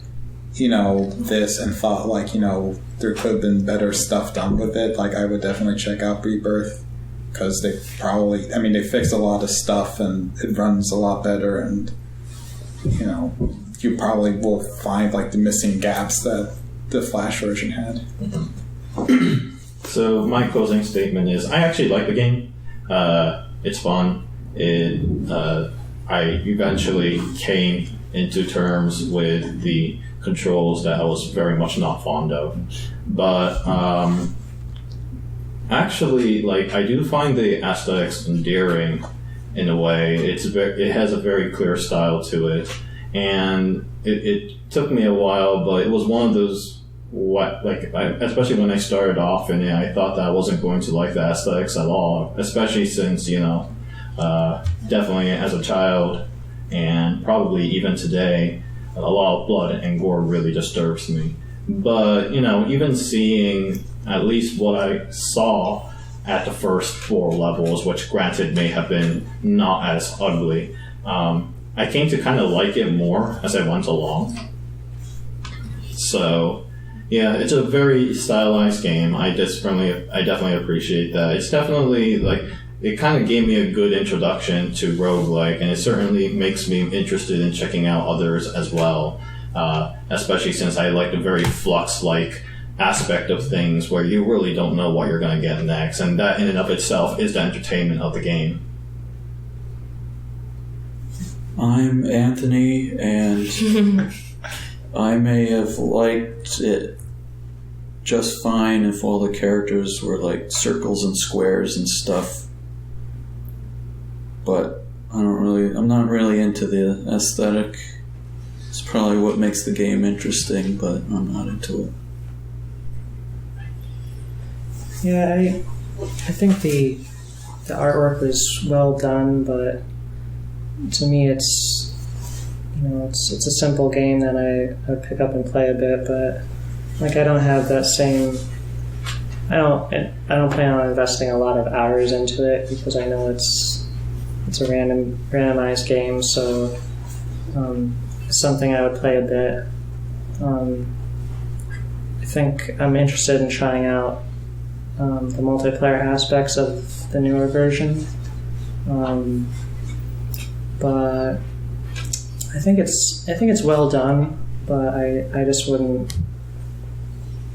this and thought like, there could have been better stuff done with it, like I would definitely check out Rebirth, because they fixed a lot of stuff and it runs a lot better, and you probably will find like the missing gaps that the Flash version had. Mm-hmm. So my closing statement is I actually like the game. It's fun. I eventually came into terms with the controls that I was very much not fond of. But actually, like, I do find the aesthetics endearing in a way. It has a very clear style to it. And it took me a while, but it was one of those especially when I started off in it, I thought that I wasn't going to like the aesthetics at all, especially since, definitely as a child and probably even today, a lot of blood and gore really disturbs me. But, even seeing at least what I saw at the first 4 levels, which granted may have been not as ugly, I came to kind of like it more as I went along. So, yeah, it's a very stylized game. I definitely appreciate that. It's definitely, it kind of gave me a good introduction to roguelike, and it certainly makes me interested in checking out others as well, especially since I like the very Flux-like aspect of things where you really don't know what you're going to get next, and that in and of itself is the entertainment of the game. I'm Anthony, and I may have liked it just fine if all the characters were like circles and squares and stuff, but I'm not really into the aesthetic. It's probably what makes the game interesting, but I'm not into it. Yeah, I think the artwork was well done, but to me it's it's a simple game that I would pick up and play a bit, but like I don't have that same. I don't plan on investing a lot of hours into it because I know it's a randomized game, so it's something I would play a bit. I think I'm interested in trying out the multiplayer aspects of the newer version, but I think it's well done. But I just wouldn't.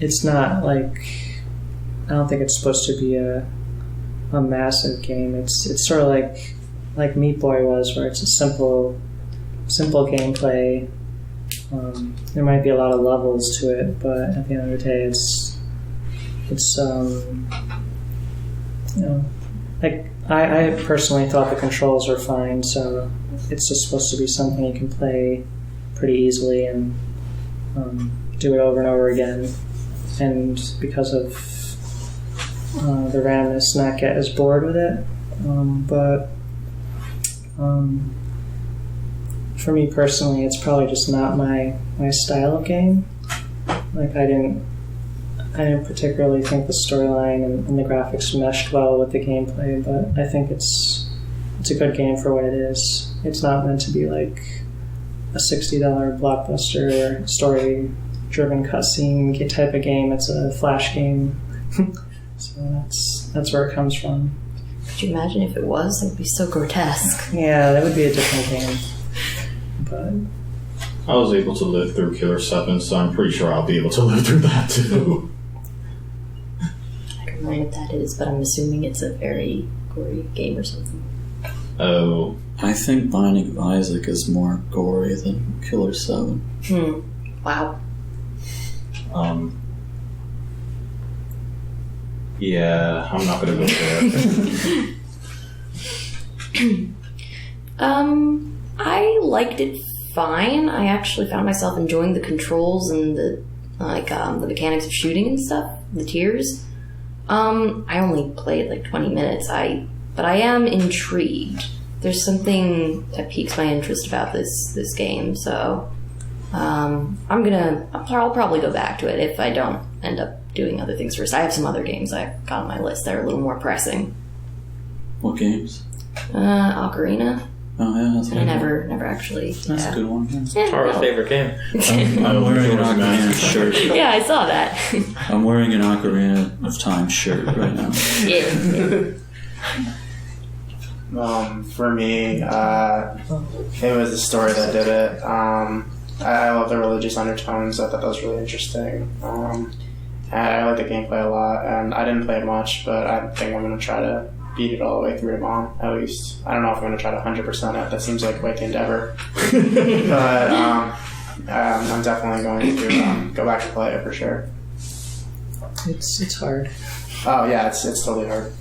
It's not like. I don't think it's supposed to be a massive game. It's sort of like Meat Boy was, where it's a simple gameplay. There might be a lot of levels to it, but at the end of the day, it's like I personally thought the controls were fine, so it's just supposed to be something you can play pretty easily and do it over and over again, and because of the randomness, not get as bored with it. But for me personally, it's probably just not my style of game. Like I didn't particularly think the storyline and the graphics meshed well with the gameplay, but I think it's a good game for what it is. It's not meant to be like a $60 blockbuster story-driven cutscene type of game. It's a flash game. So that's where it comes from. Could you imagine if it was? It would be so grotesque. Yeah, that would be a different game. But I was able to live through Killer 7, so I'm pretty sure I'll be able to live through that too. I don't know what that is, but I'm assuming it's a very gory game or something. Oh. I think Binding of Isaac is more gory than Killer 7. Wow. Yeah, I'm not gonna go there. I liked it fine. I actually found myself enjoying the controls and the mechanics of shooting and stuff, the tiers. I only played like 20 minutes. But I am intrigued. There's something that piques my interest about this game, so I'll probably go back to it if I don't end up doing other things first. I have some other games I got on my list that are a little more pressing. What games? Ocarina. Oh yeah, that's I never actually. That's a good one. Yeah, Tara's favorite game. I'm wearing an Ocarina shirt. Yeah, I saw that. I'm wearing an Ocarina of Time shirt right now. Yeah. For me, it was the story that did it. I love the religious undertones. I thought that was really interesting. I like the gameplay a lot, and I didn't play it much, but I think I'm going to try to beat it all the way through tomorrow, at least. I don't know if I'm going to try to 100% it. That seems like quite the endeavor. But I'm definitely going to go back and play it for sure. It's hard. Oh, yeah, it's totally hard.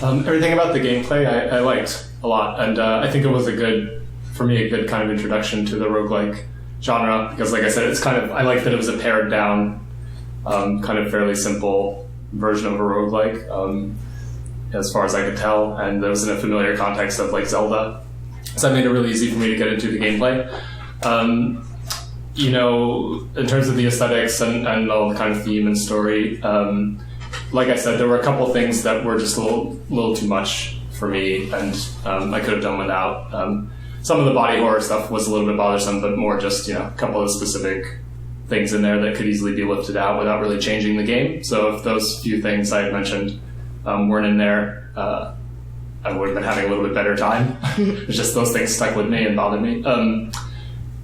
Everything about the gameplay I liked a lot, and I think it was a good kind of introduction to the roguelike genre, because like I said, it's kind of, I like that it was a pared down, kind of fairly simple version of a roguelike, as far as I could tell, and it was in a familiar context of like Zelda, so that made it really easy for me to get into the gameplay. In terms of the aesthetics and all the kind of theme and story, like I said, there were a couple things that were just a little too much for me, and I could have done without. Some of the body horror stuff was a little bit bothersome, but more just, a couple of specific things in there that could easily be lifted out without really changing the game. So if those few things I had mentioned weren't in there, I would have been having a little bit better time. It's just those things stuck with me and bothered me.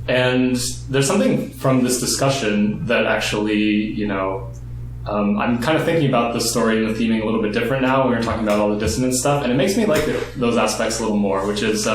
And there's something from this discussion that actually, I'm kind of thinking about the story and the theming a little bit different now when we're talking about all the dissonance stuff, and it makes me like those aspects a little more, which is,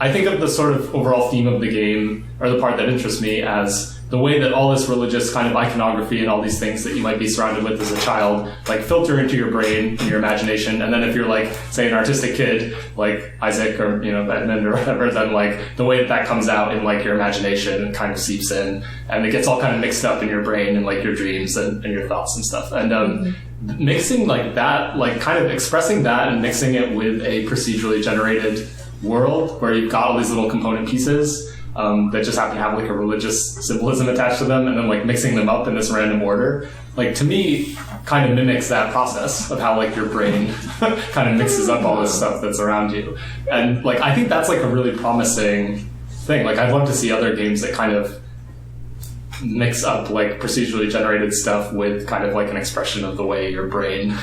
I think of the sort of overall theme of the game, or the part that interests me, as the way that all this religious kind of iconography and all these things that you might be surrounded with as a child, like filter into your brain and your imagination. And then if you're like, say, an artistic kid, like Isaac or, Edmund or whatever, then like the way that comes out in like your imagination and kind of seeps in, and it gets all kind of mixed up in your brain and like your dreams and your thoughts and stuff. And mixing like that, like kind of expressing that and mixing it with a procedurally generated world where you've got all these little component pieces that just happen to have like a religious symbolism attached to them, and then like mixing them up in this random order, like to me kind of mimics that process of how like your brain kind of mixes up all this stuff that's around you. And like I think that's like a really promising thing. Like I'd love to see other games that kind of mix up like procedurally generated stuff with kind of like an expression of the way your brain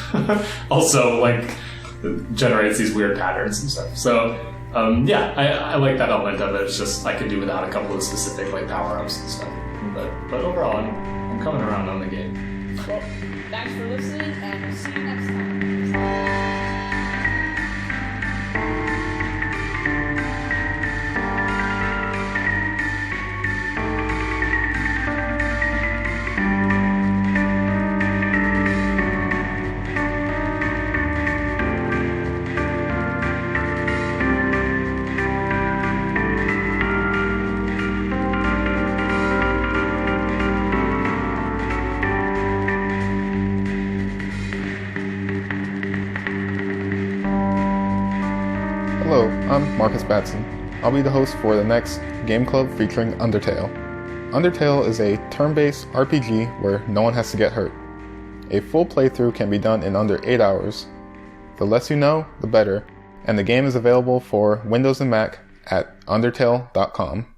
also like generates these weird patterns and stuff. So I like that element of it. It's just I could do without a couple of specific like power-ups and stuff. But overall, I'm coming around on the game. Well, thanks for listening, and we'll see you next time. Hello, I'm Marcus Batson. I'll be the host for the next Game Club featuring Undertale. Undertale is a turn-based RPG where no one has to get hurt. A full playthrough can be done in under 8 hours. The less you know, the better, and the game is available for Windows and Mac at undertale.com.